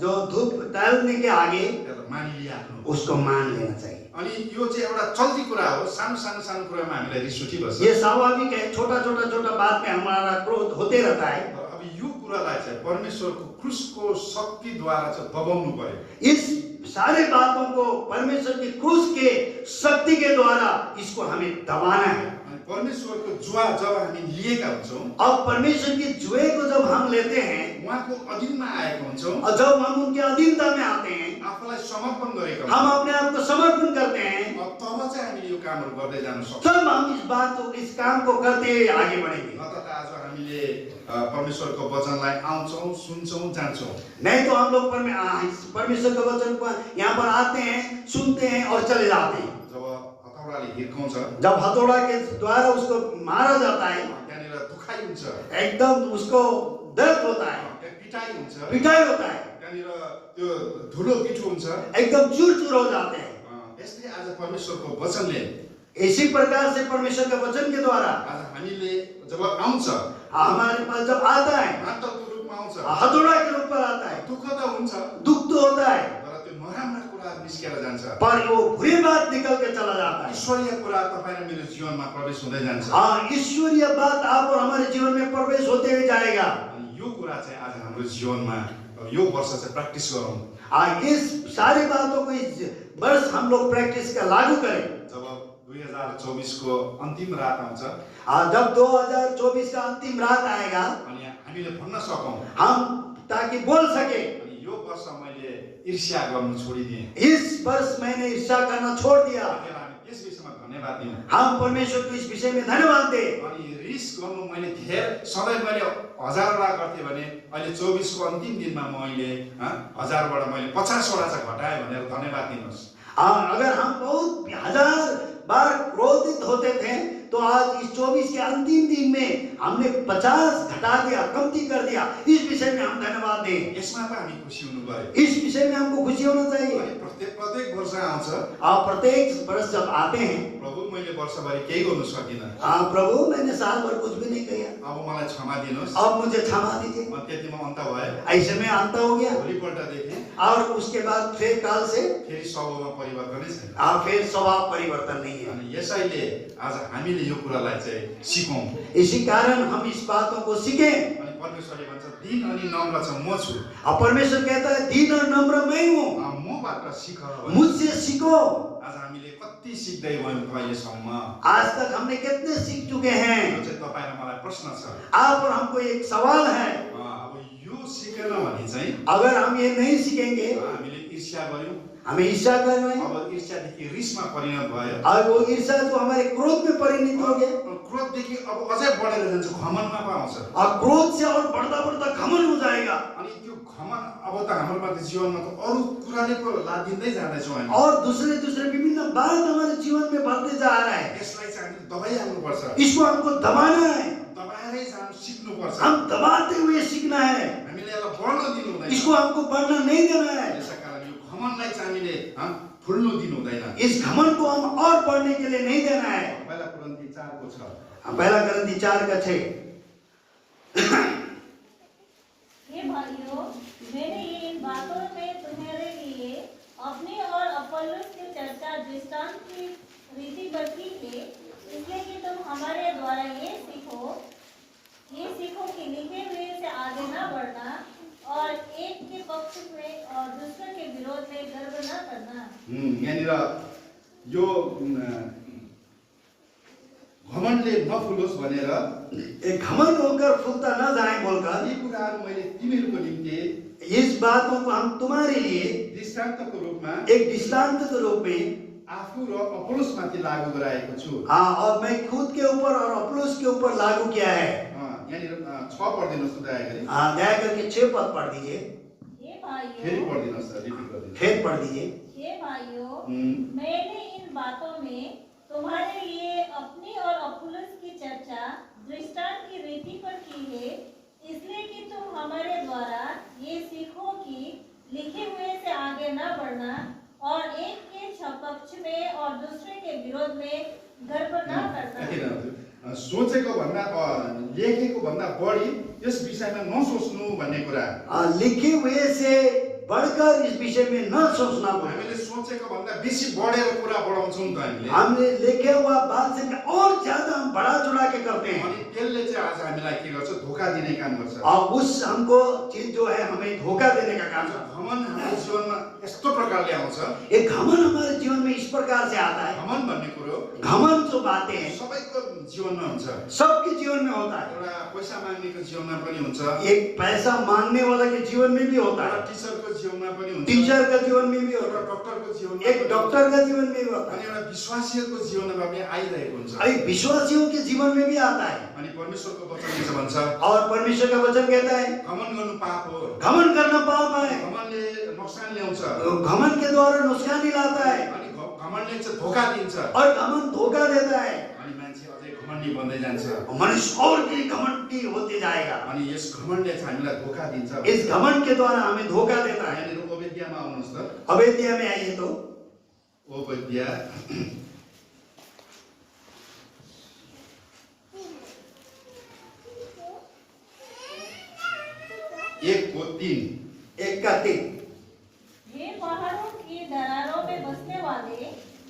जो धूप डालने के आगे मानिलिहाल्नु, उसको मान लेना चाहिए। अनि यो चाहिँ एउटा चल्ती कुरा हो। सानो सानो सानो कुरामा हामीलाई रिस उठिबस्छ। ये स्वाभाविक है, छोटा छोटा बात में हमारा क्रोध होते रहता है। अब यो कुरालाई चाहिँ परमेश्वरको क्रुसको शक्तिद्वारा चाहिँ दबाउनु पर्यो। इस सारे बातों को परमेश्वर की क्रूस के शक्ति के द्वारा इसको हमें दबाना है। अनि परमेश्वरको जुवा जब हामी लिएका हुन्छौँ, अब परमेश्वर की जुए को जब हम लेते हैं उहाँको अधीनमा आएका हुन्छौँ, और जब हम उनके अधीनता में आते हैं, आफूलाई समर्पण गरेका हम हुन्छौँ, अपने आप को समर्पण करते हैं, तब चाहिँ हामीले यो कामहरू गर्दै जान सक्छौँ। तब हम इस काम को करते हुए आगे बढ़ेंगे। न त आज हामीले परमेश्वरको वचनलाई आउँछौँ, सुन्छौँ, जान्छौँ। नहीं तो हम लोग परमेश्वर के वचन पर यहाँ पर आते हैं, सुनते हैं और चले जाते हैं। जब हथौडाले हिर्काउँछ, जब हथौड़ा के द्वारा उसको मारा जाता है, त्यहाँनिर दुखाइ हुन्छ, एकदम उसको दर्द होता है, त्यहाँ पिटाइ हुन्छ, पिटाई होता है, त्यहाँनिर त्यो धुलो पिठो हुन्छ। एकदम चूर चूर हो जाते हैं। यस्तै आज परमेश्वरको वचनले, इसी प्रकार से परमेश्वर के वचन के द्वारा आज हामीले जब आउँछ, हमारे पास जब आता है, मातलको रूपमा आउँछ, हथौड़ा के रूप पर आता है, दुःख त हुन्छ, दुख तो होता है, तर त्यो नराम्रा कुराहरू निस्केर जान्छ। पर वो बुरी बात निकल के चला जाता है। ईश्वरीय कुरा तपाईँ र मेरो जीवनमा प्रवेश हुँदै जान्छ। ईश्वरीय बात आप और हमारे जीवन में प्रवेश होते हुए जाएगा। अनि यो कुरा चाहिँ आज हाम्रो जीवनमा यो वर्ष चाहिँ प्र्याक्टिस गरौँ। इस सारी बातों को इस वर्ष हम लोग प्रैक्टिस का लागू करें। जब 2024 को अन्तिम रात आउँछ, जब 2024 का अंतिम रात आएगा, अनि हामीले भन्न सकौँ, हम ताकि बोल सके, अनि यो वर्ष मैले ईर्ष्या गर्नु छोडिदिएँ, इस वर्ष मैंने ईर्ष्या करना छोड़ दिया। त्यसलाई हामी त्यस विषयमा धन्यवाद दिउँ। हम परमेश्वर को इस विषय में धन्यवाद दे। अनि रिस गर्नु मैले सधैँ मैले 1000वटा गर्थेँ भने अहिले 24 को अन्तिम दिनमा मैले 1000बाट मैले 50वटा चाहिँ घटाएँ भनेर धन्यवाद दिनुहोस्। अगर हम बहुत 1000 बार क्रोधित होते थे, तो आज इस 24 के अंतिम दिन में हमने 50 घटा दिया, कमती कर दिया। इस विषय में हम धन्यवाद दें। यसमा पो हामी खुसी हुनु पर्यो। इस विषय में हमको खुशी होना चाहिए। अनि प्रत्येक वर्ष आउँछ, आप प्रत्येक वर्ष जब आते हैं, प्रभु मैले वर्षभरि केही गर्नु सकिनँ, प्रभु मैंने साल भर कुछ भी नहीं किया, अब मलाई क्षमा दिनुहोस्। अब मुझे क्षमा दीजिए। त्यतिमा अन्त भयो। ऐसे में अंत हो गया। भोलिपल्टदेखि और उसके बाद फिर काल से फेरि स्वभावमा परिवर्तनै छैन। फिर स्वभाव परिवर्तन नहीं है। अनि यसैले आज हामीले यो कुरालाई चाहिँ सिकौँ। इसी कारण हम इस बातों को सीखें। अनि परमेश्वरले भन्छ दीन अनि नम्र चाहिँ म छु, परमेश्वर कहता है दीन और नम्र मैं हूँ, मबाट सिक। मुझसे सीखो। आज हामीले कति सिक्दै गयौँ अहिलेसम्म? आज तक हमने कितने सीख चुके हैं? यो चाहिँ तपाईँ र मलाई प्रश्न छ। आप और हमको एक सवाल है। अब यो सिकेन भने चाहिँ अगर हम ये नहीं सीखेंगे, हामीले ईर्ष्या गर्यौँ, हमें ईर्ष्या कर रहे हैं, अब ईर्ष्यादेखि रिसमा परिणत भयो, और वो ईर्ष्या जो हमारे क्रोध में परिणत हो गया, क्रोधदेखि अब अझै बढेर जान्छ, घमण्डमा पो आउँछ। और क्रोध से और बढ़ता बढ़ता घमंड हो जाएगा। अनि त्यो घमण्ड अब त हाम्रो जीवनमा त अरू कुराले पो लाद दिँदै जाँदैछौँ हामी। और दूसरे विभिन्न बात हमारे जीवन में बढ़ते जा रहा है। यसलाई चाहिँ हामीले दबाइहाल्नुपर्छ, इसको हमको दबाना है। दबाएरै जानु सिक्नुपर्छ। हम दबाते हुए सीखना है, हामीले यसलाई बढ्न दिनु हुँदैन। इसको हमको बढ़ना नहीं देना है। यसै कारण यो घमण्डलाई चाहिँ हामीले फुल्नु दिनु हुँदैन। इस घमंड को हम और बढ़ने के लिए नहीं देना है। पहिला कुरिन्थी 4 को 6। पहला कुरिन्थी 4 का 6। हे भाइयों, मैंने इन बातों में तुम्हारे लिए अपनी और अपोलोस की चर्चा दृष्टांत की रीति पर की है, इसलिए कि तुम हमारे द्वारा ये सीखो कि लिखे हुए से आगे ना बढ़ना और एक के पक्ष में और दूसरे के विरोध में गर्व न करना। यहाँनिर यो घमण्डले नफुलोस् भनेर, एक घमंड होकर फूलता न जाए बोलकर, यी कुराहरू मैले तिमीहरूको निम्ति इस बातों को हम तुम्हारे लिए दृष्टान्तको रूपमा एक दृष्टांत के रूप में आफू र अपोलोसमाथि लागू गराएको छु। और मैं खुद के ऊपर और अपोलोस के ऊपर लागू किया है। यहाँनिर 6 पढिदिनुहोस् त दया गरी। दया करके 6 पद पढ़ दीजिए। हे भाइयों, फेरि पढिदिनुहोस्, रिपिट गरिदिनुहोस्। फिर पढ़ दीजिए। हे भाइयों, मैंने इन बातों में तुम्हारे लिए अपनी और अपोलोस की चर्चा दृष्टांत की रीति पर की है, इसलिए कि तुम हमारे द्वारा ये सीखो कि लिखे हुए से आगे न बढ़ना और एक के पक्ष में और दूसरे के विरोध में गर्व न करना। सोचेको भन्दा लेखेको भन्दा बढी यस विषयमा नसोच्नु भन्ने कुरा। लिखे हुए से बढ़कर इस विषय में न सोचना पड़े। हामीले सोचेको भन्दा बेसी बढेर कुरा बढाउँछौँ नि त हामीले। हमने लिखे हुआ बात से और ज्यादा हम बढ़ा चढ़ा के करते हैं, अनि त्यसले चाहिँ आज हामीलाई के गर्छ, धोका दिने काम गर्छ। और उस हमको चीज जो है हमें धोखा देने का काम है। घमण्ड हाम्रो जीवनमा यस्तो प्रकारले आउँछ। एक घमन हमारे जीवन में इस प्रकार से आता है। घमण्ड भन्ने कुरो घमन जो बातें हैं सबैको जीवनमा हुन्छ। सबके जीवन में होता है। एउटा पैसा माग्नेको जीवनमा पनि हुन्छ, एक पैसा मांगने वाला के जीवन में भी होता एउटा है, टिचरको जीवनमा पनि हुन्छ, टीचर का जीवन में भी एउटा होता डक्टरको जीवनमा है, एक पनि डॉक्टर का जीवन में भी होता अनि है, एउटा विश्वासीहरूको जीवनमा पनि आइरहेको हुन्छ। अभी विश्वासियों के जीवन में भी आता है। अनि परमेश्वरको वचनले चाहिँ भन्छ, और परमेश्वर का वचन कहता है घमण्ड गर्नु पाप हो, घमन करना पाप है, घमण्डले नोक्सान ल्याउँछ, घमन के द्वारा नुकसानी लाता है, अनि घमण्डले चाहिँ धोका दिन्छ, और घमन धोखा देता है। अनि मान्छे अझै घमण्डी बन्दै जान्छ। मनुष्य और भी घमंडी होते जाएगा। अनि यस घमण्डले चाहिँ हामीलाई धोका दिन्छ। इस घमंड के द्वारा हमें धोखा देता है। यहाँनिर ओबेद्यामा आउनुहोस् त। अवेद्या में आइए तो ओबेद्या 1:3। 1:3। हे पहाड़ों की दरारों में बसने वाले,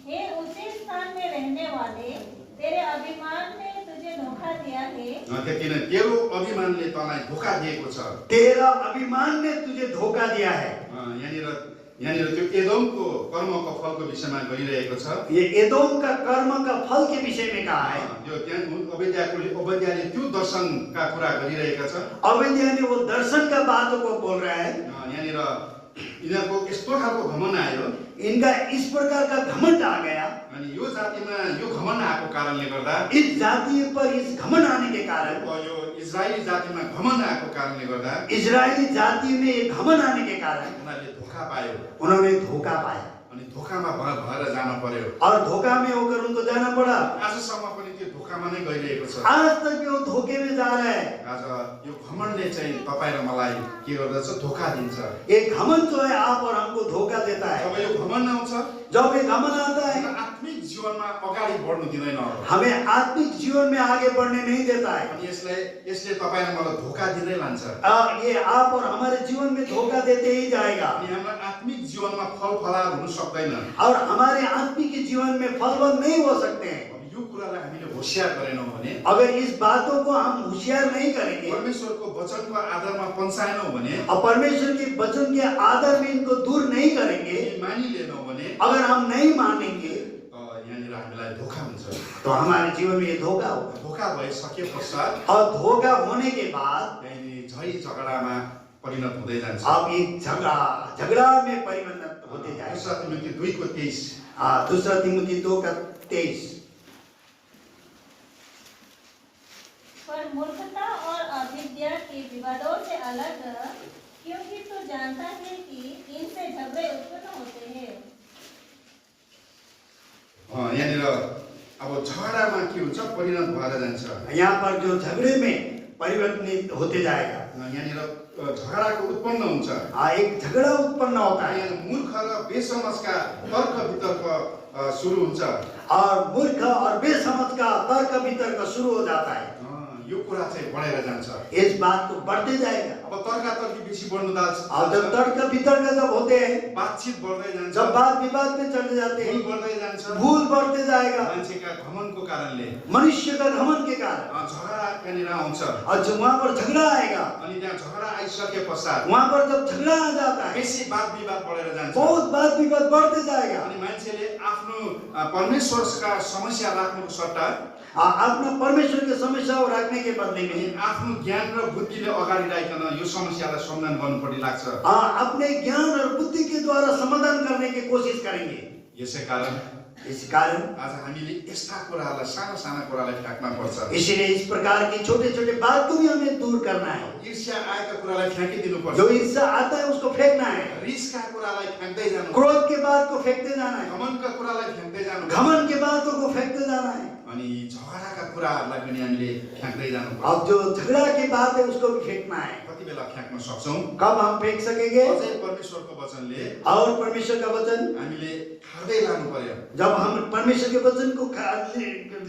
हे ऊंचे स्थान में रहने वाले, तेरे अभिमान ने तुझे धोखा दिया है। किन तेरो अभिमानले तँलाई धोका दिएको छ। तेरा अभिमान ने तुझे धोखा दिया है। यहाँनिर त्यो एदोमको कर्मको फलको विषयमा गरिरहेको छ। ये एदोम का कर्म का फल के विषय में कहा है। यो त्यहाँ ओबेद्याले त्यो दर्शनका कुरा गरिरहेका छ। अवेद्या ने वो दर्शन का बातों को बोल रहा है। यहाँनिर यिनीहरूको यस्तो खालको घमण्ड आयो, इनका इस प्रकार का घमंड आ गया। अनि यो जातिमा यो घमण्ड आएको कारणले गर्दा, इस जाति पर इस घमंड आने के कारण, यो इजरायली जातिमा घमण्ड आएको कारणले गर्दा इजरायली जाति में ये घमंड आने के कारण उनीहरूले धोका पायो। उन्होंने धोखा पाया, अनि धोकामा भएर जान पर्यो। और धोखा में होकर उनको जाना पड़ा। आजसम्म पनि त्यो धोकामा नै गइरहेको छ। आज तक भी वो धोखे में जा रहा है। आज यो घमण्डले चाहिँ तपाईँ र मलाई के गर्दछ, धोका दिन्छ। ये घमंड जो है आप और हमको धोखा देता है। जब यो घमण्ड आउँछ, जब ये घमंड आता है आत्मिक जीवनमा अगाडि बढ्नु दिँदैन। हमें आत्मिक जीवन में आगे बढ़ने नहीं देता है। अनि यसले तपाईँ र मलाई धोका दिँदै लान्छ। ये आप और हमारे जीवन में धोखा देते ही जाएगा। अनि हाम्रो आत्मिक जीवनमा फल फलार हुन सक्दैन। और हमारे आत्मिक जीवन में फलवंत नहीं हो सकते हैं। अब यो कुरालाई हामीले होशियार गरेनौँ भने, अगर इस बातों को हम होशियार नहीं करेंगे परमेश्वरको वचनको आधारमा पन्छाएनौँ भने, और परमेश्वर के वचन के आदर में इनको दूर नहीं करेंगे, मानिलिएनौँ भने, अगर हम नहीं मानेंगे यहाँनिर हामीलाई धोका हुन्छ। तो हमारे जीवन में ये धोखा होगा। धोका भइसके पश्चात और धोखा होने के बाद यहाँनिर झै झगडामा परिणत हुँदै जान्छ। अब ये झगड़ा में परिवर्तन होते जाएगा। दूसरा तिमोथी 2:23। दूसरा तिमोथी 2:23। पर मूर्खता और अविद्या के विवादों से अलग, क्योंकि तू जानता है कि इनसे झगड़े उत्पन्न होते हैं। यहाँनिर अब झगडामा के हुन्छ, परिणत भएर जान्छ। यहाँ पर जो झगड़े में परिवर्तन होते जाएगा, यहाँनिर झगडाको उत्पन्न हुन्छ। एक झगड़ा उत्पन्न होता है यहाँ मूर्ख र बेसमझका तर्क वितर्क सुरु हुन्छ। और मूर्ख और बेसमझ का तर्क वितर्क शुरू हो जाता है। यो कुरा चाहिँ बढेर जान्छ। इस बात को बढ़ते जाएगा। अब तर्कातर्की बेसी बढ्नु जान्छ। और जब तर्क वितर्क जब होते हैं, बातचित बढ्दै जान्छ, जब बात विवाद में चले जाते भूल हैं, बढ्दै जान्छ। भूल बढ़ते जाएगा मान्छेका घमण्डको कारणले मनुष्य का घमंड के कारण। झगडा कहाँनिर आउँछ। और जब वहाँ पर झगड़ा आएगा, अनि त्यहाँ झगडा आइसके पश्चात वहाँ पर जब झगड़ा आ जाता है, बेसी वाद विवाद बढेर जान्छ। बहुत बात विवाद बढ़ते जाएगा। अनि मान्छेले आफ्नो परमेश्वरका समस्या राख्नुको सट्टा अपना परमेश्वर के समस्या रखने के बदले में आफ्नो ज्ञान र बुद्धिले अगाडि ल्याइकन यो समस्यालाई समाधान गर्नुपर्ने लाग्छ। अपने ज्ञान और बुद्धि के द्वारा समाधान करने की कोशिश करेंगे। यसै कारण इस कारण आज हामीले यस्ता कुराहरूलाई, साना साना कुरालाई फ्याँक्न पर्छ। इसलिए इस प्रकार की छोटे छोटे बात को भी हमें दूर करना है। ईर्ष्या आएका कुरालाई फ्याँकिदिनु पर्छ। जो ईर्ष्या आता है उसको फेंकना है। रिसका कुरालाई फ्याँक्दै जानु, क्रोध के बात को फेंकते जाना है। घमण्डका कुरालाई फ्याँक्दै जानु, घमंड के बातों को फेंकते जाना है। अनि झगडाका कुराहरूलाई पनि हामीले फ्याँक्दै जानु पर्छ। अब जो झगड़ा की बात है उसको भी फेंकना है। कति बेला फ्याँक्न सक्छौँ? कब हम फेंक सकेंगे? अझै परमेश्वरको वचनले और परमेश्वर का वचन हामीले खाँदै लानु पर्यो। जब हम परमेश्वर के वचन को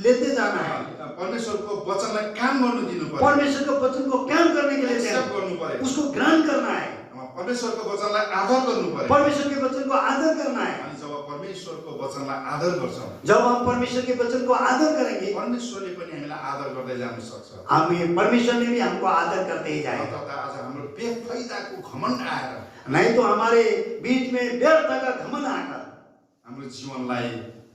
लेते जाना है, परमेश्वरको वचनलाई काम गर्नु दिनु पर्यो, परमेश्वर के वचन को काम करने के लिए एक्सेप्ट गर्नु पर्यो। उसको ग्रहण करना है। परमेश्वरको वचनलाई आदर गर्नु पर्यो। परमेश्वर के वचन को आदर करना है। अनि जब परमेश्वरको वचनलाई आदर गर्छौँ, जब हम परमेश्वर के वचन को आदर करेंगे, परमेश्वरले पनि हामीलाई आदर गर्दै जानु सक्छ। हमें परमेश्वर ने भी हमको आदर करते ही जाएगा। अर्थात् आज हाम्रो बेफाइदाको घमण्ड आएर नहीं तो हमारे बीच में व्यर्थ का घमंड आकर हाम्रो जीवनलाई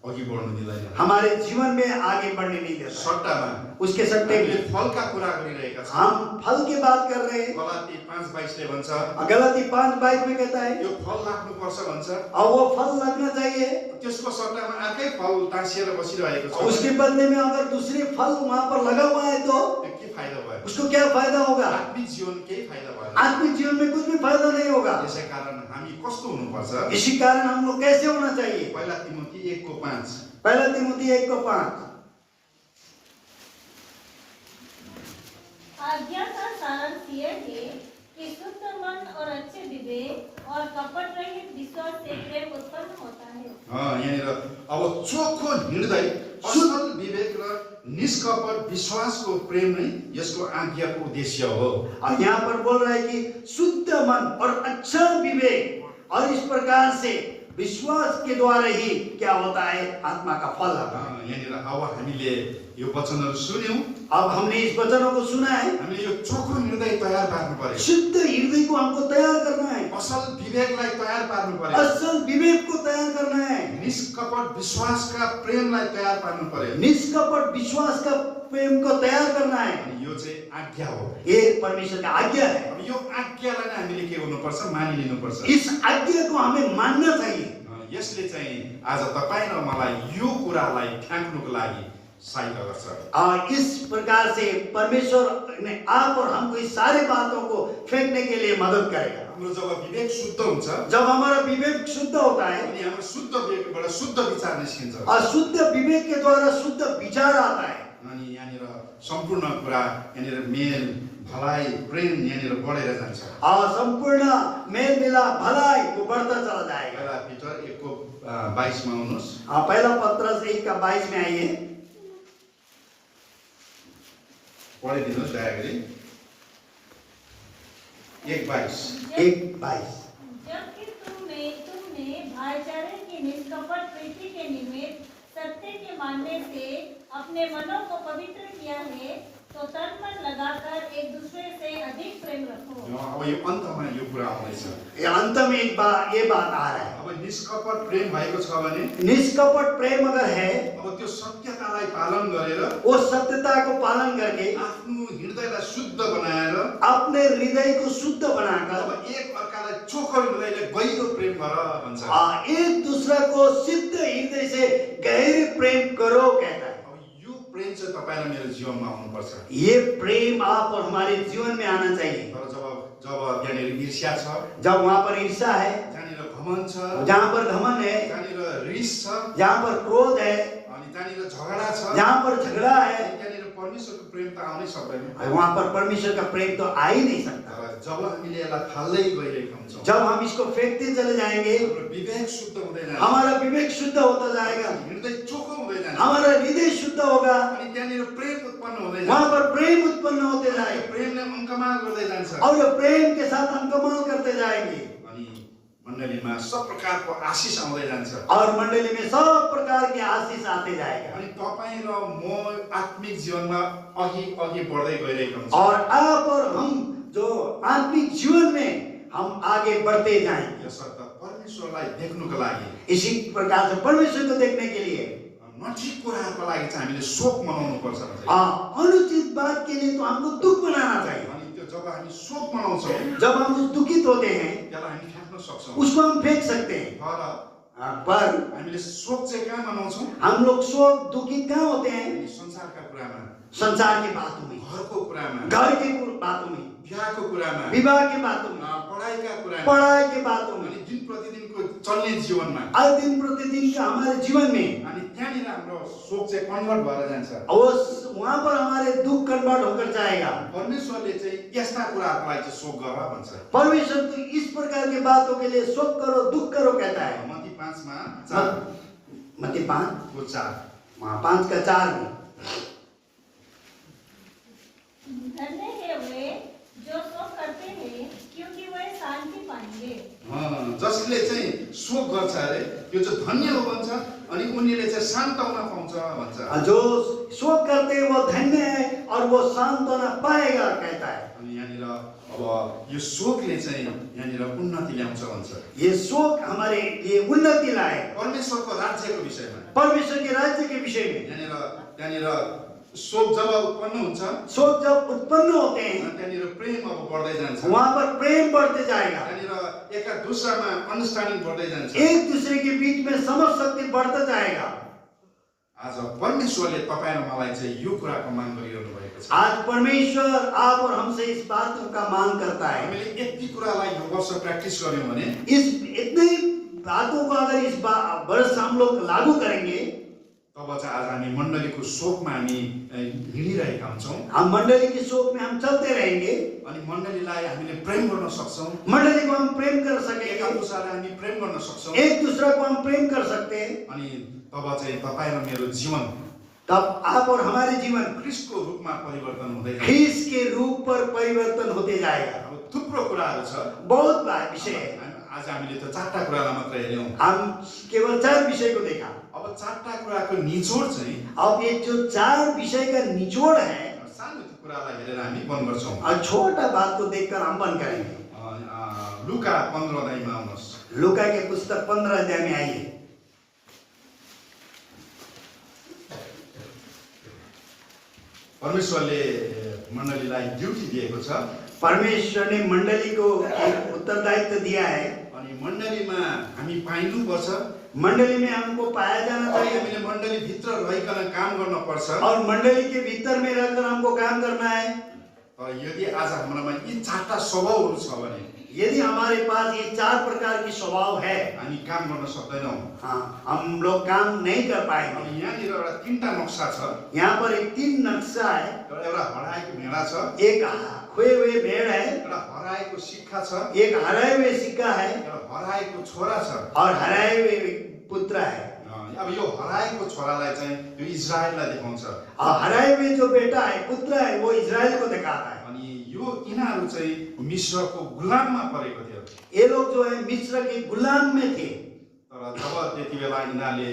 अघि बढ्नु दिँदैन। हमारे जीवन में आगे बढ़ने नहीं देता। सट्टामा उसके सट्टे हामीले में फलका कुरा गरिरहेका छौँ। हम फल की बात कर रहे हैं। गलाती 5:22 भन्छ, गलाती 5:22 में कहता है यो फल लाग्नुपर्छ भन्छ। और वो फल लगना चाहिए। त्यसको सट्टामा अर्कै फल टाँसिएर बसिरहेको छ। उसके बदले में अगर दूसरे फल वहां पर लगा हुआ है तो के फाइदा भयो? उसको क्या फायदा होगा? आत्मिक जीवन केही फाइदा भएन। आत्मिक जीवन में कुछ भी फायदा नहीं होगा। यसै कारण हामी कस्तो हुनुपर्छ? इसी कारण हम लोग कैसे होना चाहिए? पहिला तिमोथी 1:5 पहला तिमोथी 1:5 आज्ञा का सारांश यह है कि शुद्ध मन और अच्छे विवेक और कपट रहित विश्वास से प्रेम उत्पन्न होता है। यहाँनिर अब चोखो हृदय, असल विवेक र निष्कपट विश्वासको प्रेम नै यसको आज्ञाको उद्देश्य हो। और यहाँ पर बोल रहा है कि शुद्ध मन और अच्छा विवेक और इस प्रकार से विश्वास के द्वारा ही क्या होता है? आत्मा का फल आता है। यहाँनिर अब हामीले यो वचनहरू सुन्यौं, अब हमने इस वचनों को सुना है। हामीले यो चोखो हृदय तयार पार्नु पर्यो। शुद्ध हृदय को हमको तैयार करना है। असल विवेकलाई तयार पार्नु पर्यो। असल विवेक को तैयार करना है। निष्कपट विश्वासका प्रेमलाई तयार पार्नु पर्यो। निष्कपट विश्वास का प्रेम को तैयार करना है। अनि यो चाहिँ आज्ञा हो। ये परमेश्वर का आज्ञा है। अब यो आज्ञालाई नै हामीले के गर्नुपर्छ? मानिलिनुपर्छ। इस आज्ञा को हमें मानना चाहिए। यसले चाहिँ आज तपाईं र मलाई यो कुरालाई फ्याँक्नुको लागि सहायता गर्छ। और इस प्रकार से परमेश्वर ने आप और हमको इस सारे बातों को फेंकने के लिए मदद करेगा। हाम्रो जब विवेक शुद्ध हुन्छ, जब हमारा विवेक शुद्ध होता है अनि हाम्रो शुद्ध विवेकबाट शुद्ध विचार निस्किन्छ, और शुद्ध विवेक के द्वारा शुद्ध विचार आता है, अनि यहाँनिर सम्पूर्ण कुरा, यहाँनिर मेल भलाइ प्रेम यहाँनिर बढेर जान्छ। और संपूर्ण मेल मिलाप भलाई वो बढ़ता चला जाएगा। पहिला पिटर 1:22 मा आउनुहोस्। पहला पत्रस 1:22 में आइए। पढिदिनुहोस् दया गरी। 1:22 1:22 जबकि तुमने भाईचारे की निष्कपट प्रीति के निमित्त सत्य के मानने से अपने मनों को पवित्र किया है, तो तन मन लगाकर एक दूसरे से अधिक प्रेम रखो। अब यो अन्तमा यो कुरा आउँदैछ। ये अंत में एक बात ये बात आ रहा है। अब निष्कपट प्रेम भएको छ भने, निष्कपट प्रेम अगर है, अब त्यो सत्यतालाई पालन गरेर, वो सत्यता को पालन करके आफ्नो हृदयलाई शुद्ध बनाएर, अपने हृदय को शुद्ध बनाकर अब एक अर्कालाई चोखो हृदयले गहिरो प्रेम गर भन्छ। एक दूसरा को सिद्ध हृदय से गहरे प्रेम करो कहता है। अब यो प्रेम चाहिँ तपाईँ र मेरो जीवनमा आउनुपर्छ। ये प्रेम आप और हमारे जीवन में आना चाहिए। तर जब त्यहाँनिर ईर्ष्या छ, जब वहाँ पर ईर्ष्या है, जहाँनिर घमण्ड छ, जहाँ पर घमंड है, जहाँनिर रिस छ, जहाँ पर क्रोध है, अनि त्यहाँनिर झगडा छ, जहाँ पर झगड़ा है, त्यहाँनिर परमेश्वरको प्रेम त आउनै सक्दैन। वहाँ पर परमेश्वर का प्रेम तो आ ही नहीं सकता। तर जब हामीले यसलाई फाल्दै गइरहेका हुन्छौँ, जब हम इसको फेंकते चले जाएंगे, हाम्रो विवेक शुद्ध हुँदै जान्छ, हमारा विवेक शुद्ध होता जाएगा, हृदय चोखो हुँदै जान्छ, हमारा हृदय शुद्ध होगा, अनि त्यहाँनिर प्रेम उत्पन्न हुँदै जान्छ। वहाँ पर प्रेम उत्पन्न होते जाएगा, प्रेमले अङ्कमाल गर्दै जान्छ। और ये प्रेम के साथ हम कमाल करते जाएंगे, अनि मण्डलीमा सब प्रकारको आशिष आउँदै जान्छ। और मंडली में सब प्रकार के आशीष आते जाएगा। अनि तपाईँ र म आत्मिक जीवनमा अघि अघि बढ्दै गइरहेका हुन्छौँ। और आप और हम जो आत्मिक जीवन में हम आगे बढ़ते जाएंगे। यसर्थ परमेश्वरलाई देख्नुको लागि, इसी प्रकार से परमेश्वर को देखने के लिए नठिक कुराहरूको लागि चाहिँ हामीले शोक मनाउनु पर्छ भन्छ। अनुचित बात के लिए तो हमको दुख मनाना चाहिए। अनि त्यो जब हामी शोक मनाउँछौँ, जब हम उस दुखित होते हैं, त्यसलाई हामी फ्याँक्न सक्छौँ। उसको हम फेंक सकते हैं। पर हामीले शोक चाहिँ कहाँ मनाउँछौँ? हम लोग शोक दुखित कहाँ होते हैं? संसारका कुरामा, संसार की बातों में, घरको कुरामा, घर की बातों में, बिहाको कुरामा, विवाह की बातों में, पढाइका कुरामा, पढ़ाई की बातों में, अनि दिन प्रतिदिनको चल्ने जीवनमा, आज दिन प्रतिदिन का हमारे जीवन में, अनि त्यहाँनिर हाम्रो शोक चाहिँ कन्भर्ट भएर जान्छ। और वहाँ पर हमारे दुख कन्वर्ट होकर जाएगा। परमेश्वरले चाहिँ यस्ता कुराहरूको लागि चाहिँ शोक गर भन्छ। परमेश्वर तो इस प्रकार की बातों के लिए शोक करो, दुख करो कहता है। मत्ती 5:4 मत्ती 5 4 5:4 में, धन्य है वे जो शोक करते हैं, क्योंकि वे शांति जसले चाहिँ शोक गर्छ अरे त्यो चाहिँ धन्य हो भन्छ अनि उनीले चाहिँ सान्तवना पाउँछ भन्छ। जो शोक करते हैं वो धन्य है और वो सांत्वना पाएगा कहता है। अनि यहाँनिर अब यो शोकले चाहिँ यहाँनिर उन्नति ल्याउँछ भन्छ। ये शोक हमारे लिए उन्नति लाए परमेश्वरको राज्यको विषयमा परमेश्वर के राज्य के विषय में। त्यहाँनिर शोक जब उत्पन्न हुन्छ शोक जब उत्पन्न होते हैं त्यहाँनिर प्रेम अब बढ्दै जान्छ। वहां पर प्रेम बढ़ते जाएगा, त्यहाँनिर एका दुसरामा अन्डरस्ट्यान्डिङ बढ्दै जान्छ। एक दूसरे के बीच में समझ शक्ति बढ़ता जाएगा। आज परमेश्वरले तपाईँ र मलाई चाहिँ यो कुराको माग गरिरहनु भएको छ। आज परमेश्वर आप और हमसे इस बात का मांग करता है। हामीले यति कुरालाई यो वर्ष प्र्याक्टिस गर्यौँ भने इस इतनी बातों को अगर इस वर्ष हम लोग लागू करेंगे तब चाहिँ आज हामी मण्डलीको शोकमा हामी हिँडिरहेका हुन्छौँ। हम मंडली की शोक में हम चलते रहेंगे, अनि मण्डलीलाई हामीले प्रेम गर्न सक्छौँ। मंडली को हम प्रेम कर एका सकेंगे, दुसरालाई हामी प्रेम गर्न सक्छौँ। एक दूसरे को हम प्रेम कर सकते हैं। अनि तब चाहिँ तपाईँ र मेरो जीवन तब आप और हमारे जीवन ख्रिस्टको रूपमा परिवर्तन हुँदै जान्छ। ख्रीष्ट के रूप पर परिवर्तन होते जाएगा। अब थुप्रो कुराहरू छ। बहुत बड़ा विषय है। आज हामीले त 4टा कुरालाई मात्र हेर्यौँ। हम केवल 4 विषय को देखा। अब 4टा कुराको निचोड चाहिँ अब ये जो 4 विषय का निचोड़ है, सानो कुरालाई हेरेर हामी बन्द गर्छौँ। और छोटा बात को देखकर हम बंद करेंगे। लुका 15 अध्यायमा आउनुहोस्। लूका के पुस्तक 15 अध्याय में आइए। परमेश्वरले मण्डलीलाई ड्युटी दिएको छ। परमेश्वर ने मंडली को एक उत्तरदायित्व दिया है। अनि मण्डलीमा हामी पाइनुपर्छ। मंडली में हमको पाया जाना चाहिए हामीले मण्डली भित्र रहिकन काम गर्न पर्छ। और मंडली के भीतर में रहकर हमको काम करना है। तर यदि आज हाम्रोमा यी 4टा स्वभावहरू छ भने यदि हमारे पास ये 4 प्रकार की स्वभाव है, हामी काम गर्न सक्दैनौँ। हाँ, हम लोग काम नहीं कर पाएंगे। अनि यहाँनिर एउटा 3टा नक्सा छ। यहाँ पर एक 3 नक्शा है। एउटा हराएको भेडा छ, एक खोए हुए भेड़ है, एउटा हराएको सिक्का छ, एक हराए हुए सिक्का है एउटा हराएको छोरा छ। और हराए हुए पुत्र है। अब यो हराएको छोरालाई चाहिँ यो इजरायललाई देखाउँछ। और हराए हुए जो बेटा है, पुत्र है, वो इजराइल को दिखाता है। अनि यो यिनीहरू चाहिँ मिस्रको गुलाममा परेको थियो। ये लोग जो है मिस्र के गुलाम में थे। तर जब त्यति बेला यिनीहरूले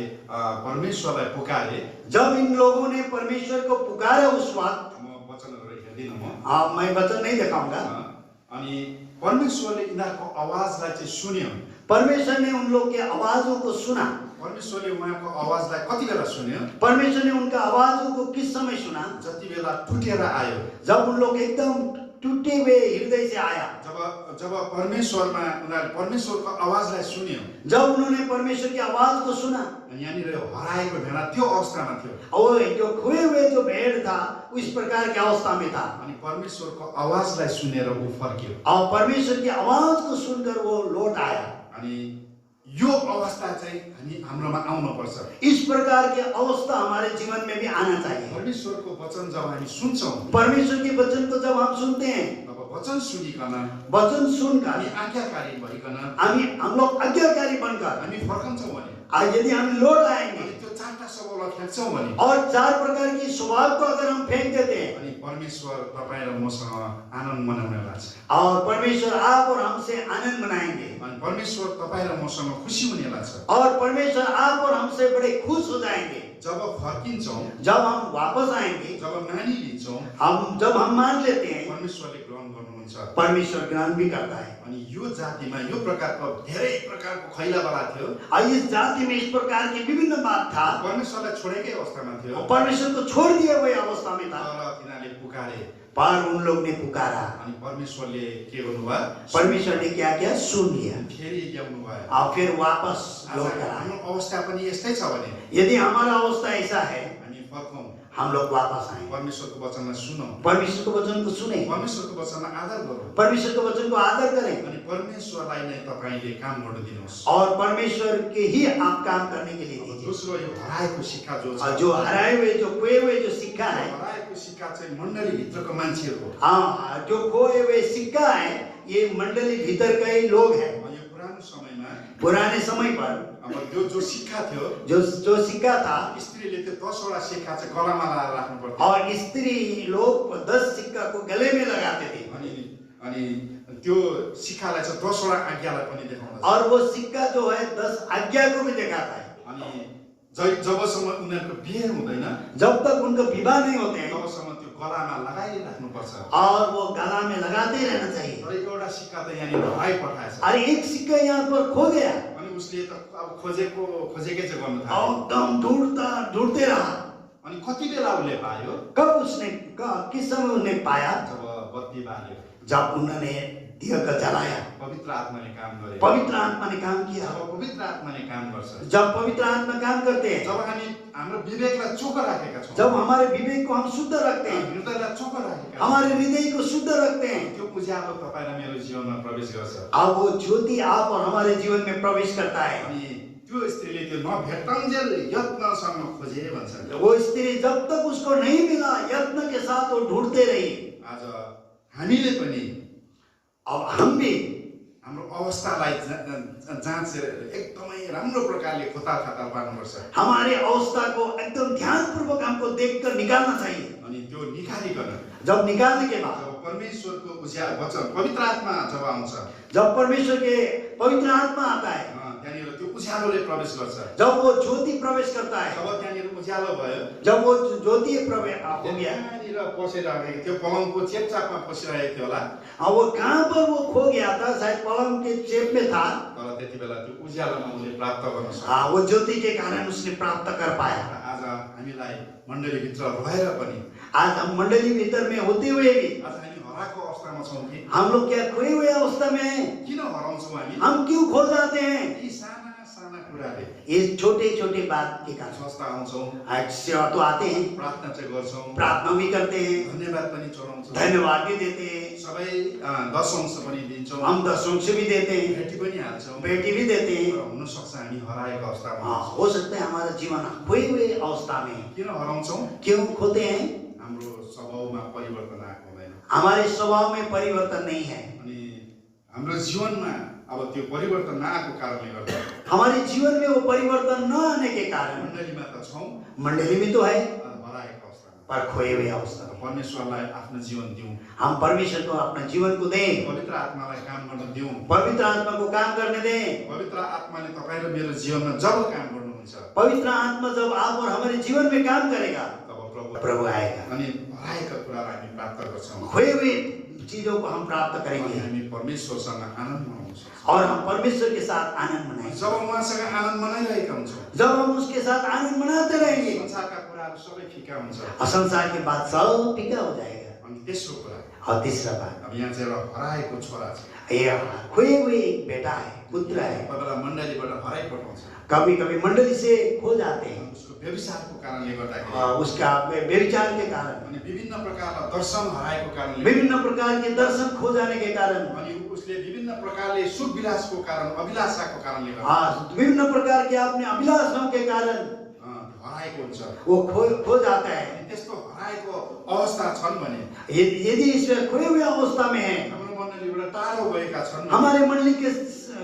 परमेश्वरलाई पुकारे, जब इन लोगों ने परमेश्वर को पुकारा उस वक्त, म वचनहरू हेर्दिनँ म, हाँ मैं वचन नहीं दिखाऊंगा, अनि परमेश्वरले यिनीहरूको आवाजलाई चाहिँ सुन्यो। परमेश्वर ने उन लोग के आवाजों को सुना। परमेश्वरले उहाँको आवाजलाई कति बेला सुन्यो? परमेश्वर ने उनका आवाजों को किस समय सुना? जति बेला टुटेर आयो, जब उन लोग एकदम टूटे हुए हृदय से आया, जब परमेश्वरमा उनीहरूले परमेश्वरको आवाजलाई सुन्यो, जब उन्होंने परमेश्वर की आवाज को सुना, यहाँनिर हराएको भेडा त्यो अवस्थामा थियो। और जो खोए हुए जो भेड़ था उस प्रकार की अवस्था में था। अनि परमेश्वरको आवाजलाई सुनेर ऊ फर्क्यो। और परमेश्वर की आवाज को सुनकर वो लौट आया। अनि यो अवस्था चाहिँ हाम्रोमा आउन पर्छ। इस प्रकार की अवस्था हमारे जीवन में भी आना चाहिए। परमेश्वरको वचन जब हामी सुन्छौँ, परमेश्वर के वचन को जब हम सुनते हैं, तब वचन सुनिकन वचन सुनकर हामी आज्ञाकारी भइकन हम लोग आज्ञाकारी बनकर हामी फर्कन्छौँ भने, आज यदि हम लौट आएंगे अनि त्यो 4टा स्वभावलाई फ्याँक्छौँ भने, और 4 प्रकार की स्वभाव को अगर हम फेंक देते हैं, अनि परमेश्वर तपाईँ र मसँग आनन्द मनाउनेवाला छ। और परमेश्वर आप और हमसे आनंद मनाएंगे, अनि परमेश्वर तपाईँ र मसँग खुसी हुनेवाला छ। और परमेश्वर आप और हमसे बड़े खुश हो जाएंगे। जब फर्किन्छौँ, जब हम वापस आएंगे, जब मानिलिन्छौँ, जब हम मान लेते हैं, परमेश्वरले ग्रहण गर्नुहुन्छ। परमेश्वर ग्रहण भी करता है। अनि यो जातिमा यो प्रकारको धेरै प्रकारको खैलावाला थियो। और इस जाति में इस प्रकार की विभिन्न बात था। परमेश्वरलाई छोडेकै अवस्थामा थियो। परमेश्वर को छोड़ दिए हुए अवस्था में था, तर तिनीहरूले पुकारे, पर उन लोग ने पुकारा। अनि परमेश्वरले के गर्नुभयो? परमेश्वर ने क्या किया? सुन लिया फेरि ल्याउनु भयो। और फिर वापस लौट कर आए। हाम्रो अवस्था पनि यस्तै छ भने यदि हमारा अवस्था ऐसा है, हामी फर्कौँ, हम लोग वापस आए, परमेश्वरको वचनलाई सुनौँ, परमेश्वर को वचन को सुने, परमेश्वरको वचनलाई आदर गरौँ, परमेश्वर के वचन को आदर करें, अनि परमेश्वरलाई नै तपाईले काम गर्न दिनुहोस्। और परमेश्वर के ही आप काम करने के लिए दीजिए। दोस्रो यो हराएको सिक्का जो छ, और जो हराए हुए, जो खोए हुए जो सिक्का है, हराएको सिक्का चाहिँ मण्डली भित्रको मान्छेहरूको। हाँ, जो खोए हुए सिक्का है, ये मंडली भीतर का ही लोग हैं। यो पुरानो समयमा पुराने समय पर अब त्यो जो सिक्का थियो, जो सिक्का था, स्त्रीले त्यो 10 वटा सिक्का चाहिँ गलामा लगाएर राख्नु पर्थ्यो। और स्त्री लोग 10 सिक्का को गले में लगाते थे। अनि त्यो सिक्कालाई चाहिँ 10 वटा आज्ञालाई पनि देखाउँदछ। और वो सिक्का जो है 10 आज्ञा को भी दिखाता है। अनि जबसम्म उनीहरूको बिहे हुँदैन जब तक उनका विवाह नहीं होते हैं तबसम्म त्यो गलामा लगाइराख्नुपर्छ। और वो गला में लगाते रहना चाहिए। तर एउटा सिक्का त यहाँनिर हराइपठाएछ। और एक सिक्का यहाँ पर खो गया अनि उसले त अब खोजेकै चाहिँ गर्नु और थाल्यो। एकदम ढूंढते रहा। अनि कति बेला उसले पायो? किस समय उन्हें पाया? जब बत्ती बाल्यो, जब उन्होंने दिया का जलाया। पवित्र आत्माले काम गर्यो। पवित्र आत्मा ने काम किया। जब पवित्र आत्माले काम गर्छ, जब पवित्र आत्मा काम करते हैं, जब हामी हाम्रो विवेकलाई चोखो राखेका छौँ, जब हमारे विवेक को हम शुद्ध रखते हैं, हृदयलाई चोखो राखेका छौँ, हमारे हृदय को शुद्ध रखते हैं, त्यो उज्यालो तपाईँ र मेरो जीवनमा प्रवेश गर्छ। अब वो ज्योति आप और हमारे जीवन में प्रवेश करता है। अनि त्यो स्त्रीले त्यो नभेट्टाउन्जेल यत्नसँग खोजे भन्छ। वो स्त्री जब तक उसको नहीं मिला यत्न के साथ वो ढूंढते रही। आज हामीले पनि अब हम भी हाम्रो अवस्थालाई जाँचेर एकदमै राम्रो प्रकारले खोताल पार्नुपर्छ। हमारे अवस्था को एकदम ध्यानपूर्वक हमको देखकर निकालना चाहिए। अनि त्यो निकालिकन जब निकालने के बाद जब परमेश्वरको उज्यालो वचन पवित्र आत्मा जब आउँछ, जब परमेश्वर के पवित्र आत्मा आता है, त्यहाँनिर त्यो उज्यालोले प्रवेश गर्छ। जब वो ज्योति प्रवेश करता है, जब त्यहाँनिर उज्यालो भयो, जब वो ज्योति प्रवेश हो गया, त्यहाँनिर पसिरहेको त्यो पलङको चेपचापमा पसिरहेको थियो होला। अब वो कहाँ पर वो खो गया था? शायद पलंग के चेप में था। तर त्यति बेला त्यो उज्यालोमा उसले प्राप्त गर्न सक्यो। हाँ, वो ज्योति के कारण उसने प्राप्त कर पाया। आज हामीलाई मण्डलीभित्र रहेर पनि आज हम मंडली भीतर में होते हुए भी आज हामी हराएको अवस्थामा छौँ कि हम लोग क्या खोए हुए अवस्था में हैं? किन हराउँछौँ हामी? हम क्यों खो जाते हैं? यी साना साना कुराले इस छोटे छोटे बात के कारण स्वस्थ आउँछौँ, आज सेवा तो आते हैं, प्रार्थना चाहिँ गर्छौँ, प्रार्थना भी करते हैं, धन्यवाद पनि चढाउँछौँ, धन्यवाद भी देते हैं, सबै 10 अंश पनि दिन्छौँ, हम दशंश भी देते हैं, भेटी पनि हाल्छौँ। बेटी भी देते हैं। तर हुनसक्छ हामी हराएको अवस्थामा हाँ, छौँ। हो सकता है हमारा जीवन खोए हुए अवस्था में। किन हराउँछौँ? क्यों खोते हैं? हाम्रो स्वभावमा परिवर्तन आएको हुँदैन। हमारे स्वभाव में परिवर्तन नहीं है। अनि हाम्रो जीवनमा अब त्यो परिवर्तन नआएको कारणले गर्दा हमारे जीवन में वो परिवर्तन न आने के कारण मण्डलीमा त छौँ, मंडली में तो है हराएको अवस्थामा। पर खोए हुए अवस्था में। परमेश्वरलाई आफ्नो जीवन दिउँ, हम परमेश्वर को अपना जीवन को दें, पवित्र आत्मालाई काम गर्न दिउँ। पवित्र आत्मा को काम करने दें। पवित्र आत्माले तपाईँ र मेरो जीवनमा जब काम गर्नुहुन्छ पवित्र आत्मा जब आप और हमारे जीवन में काम करेगा तब प्रभु आएगा। अनि हराएका कुरालाई हामी प्राप्त गर्छौँ। खोए हुए चीजों को हम प्राप्त अनि करेंगे हामी परमेश्वरसँग आनन्द मनाउन सक्छौँ। और हम परमेश्वर के साथ आनंद मनाएंगे। जब उहाँसँग आनन्द मनाइरहेका हुन्छौँ, जब हम उसके साथ आनंद मनाते रहेंगे, संसारका कुराहरू सबै फिका हुन्छ। और संसार के बाद सब फीका हो जाएगा। अनि तेस्रो कुरा, और तीसरा बात, अब यहाँ चाहिँ एउटा हराएको छोरा छ। ये खोए हुए एक बेटा है, पुत्र है। कोही बेला मण्डलीबाट हराइपठाउँछ। कभी कभी मंडली से खो जाते हैं, उसको व्यभिचारको कारणले गर्दाखेरि, उसका व्यभिचार के कारण, अनि विभिन्न प्रकारका दर्शन हराएको कारणले, विभिन्न प्रकार के दर्शन खो जाने के कारण, अनि उसले विभिन्न प्रकारले सुख विलासको कारण, अभिलाषाको कारणले गर्दा हाँ, विभिन्न प्रकार के अपने अभिलाषाओं के कारण हराएको हुन्छ। वो खो जाता है। अनि त्यस्तो हराएको अवस्था छन् भने यदि इसमें खोए हुए अवस्था में है, हाम्रो मण्डलीबाट टाढो गएका छन् भने हमारे मंडली के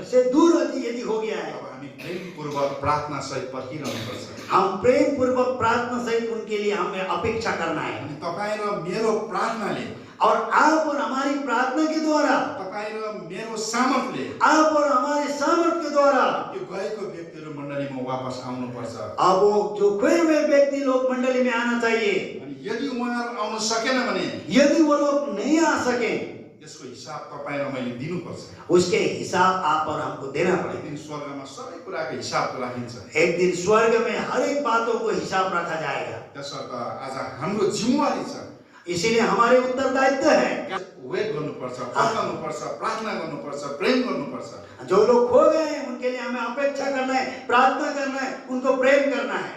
से दूर यदि हो गया है, अब हामी प्रेमपूर्वक प्रार्थना सहित पर्खिरहनुपर्छ। हम प्रेम पूर्वक प्रार्थना सहित उनके लिए हमें अपेक्षा करना है। अनि तपाईँ र मेरो प्रार्थनाले, और आप और हमारी प्रार्थना के द्वारा, तपाईँ र मेरो सामर्थ्यले आप और हमारे सामर्थ्य के द्वारा त्यो गएको व्यक्तिहरू मण्डलीमा वापस आउनुपर्छ। अब वो जो खोए हुए व्यक्ति लोग मंडली में आना चाहिए। अनि यदि उहाँहरू आउन सकेन भने यदि वो लोग नहीं आ सके, त्यसको हिसाब तपाईँ र मैले दिनुपर्छ। उसके हिसाब आप और हमको देना एक पड़ेगा। दिन स्वर्गमा सबै कुराको हिसाब राखिन्छ। एक दिन स्वर्ग में हर एक बातों को हिसाब रखा जाएगा। त्यसर्थ आज हाम्रो जिम्मेवारी छ, इसीलिए हमारे उत्तरदायित्व है, वेट गर्नुपर्छ, फर्काउनुपर्छ, प्रार्थना गर्नुपर्छ, प्रेम गर्नुपर्छ। जो लोग खो गए हैं उनके लिए हमें अपेक्षा करना है, प्रार्थना करना है, उनको प्रेम करना है।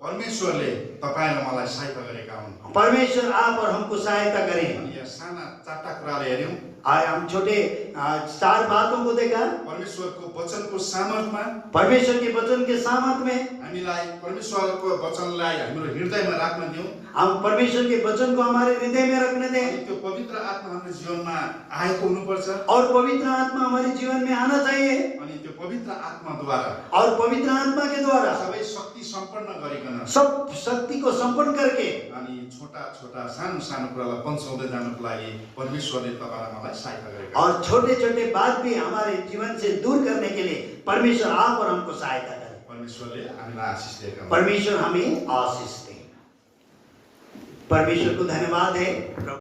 परमेश्वरले तपाईँ र मलाई सहायता गरेका हुन्। परमेश्वर आप और हमको सहायता करें। अनि यहाँ साना 4टा कुराले हेऱ्यौँ। आज हम छोटे चार बातों को देखा। परमेश्वरको वचनको सामर्थमा परमेश्वर के वचन के सामर्थ में हामीलाई परमेश्वरको वचनलाई हाम्रो हृदयमा राख्न दिउँ हम परमेश्वर के वचन को हमारे हृदय में रखने अनि दें त्यो पवित्र आत्मा हाम्रो जीवनमा आएको हुनुपर्छ और पवित्र आत्मा हमारे जीवन में आना चाहिए अनि त्यो पवित्र आत्माद्वारा और पवित्र आत्मा के द्वारा सबै शक्ति सम्पन्न गरिकन सब शक्ति को संपन्न करके अनि छोटा छोटा सानो सानो कुरालाई पन्छाउँदै जानुको लागि परमेश्वरले तपाईँ मलाई सहायता गरेका और छोटे छोटे बात भी हमारे जीवन से दूर करने के लिए परमेश्वर आप और हमको सहायता करें। परमेश्वरले हामीलाई आशिष दिएका हुन्। परमेश्वर हमें आशीष दे। परमेश्वर को धन्यवाद है।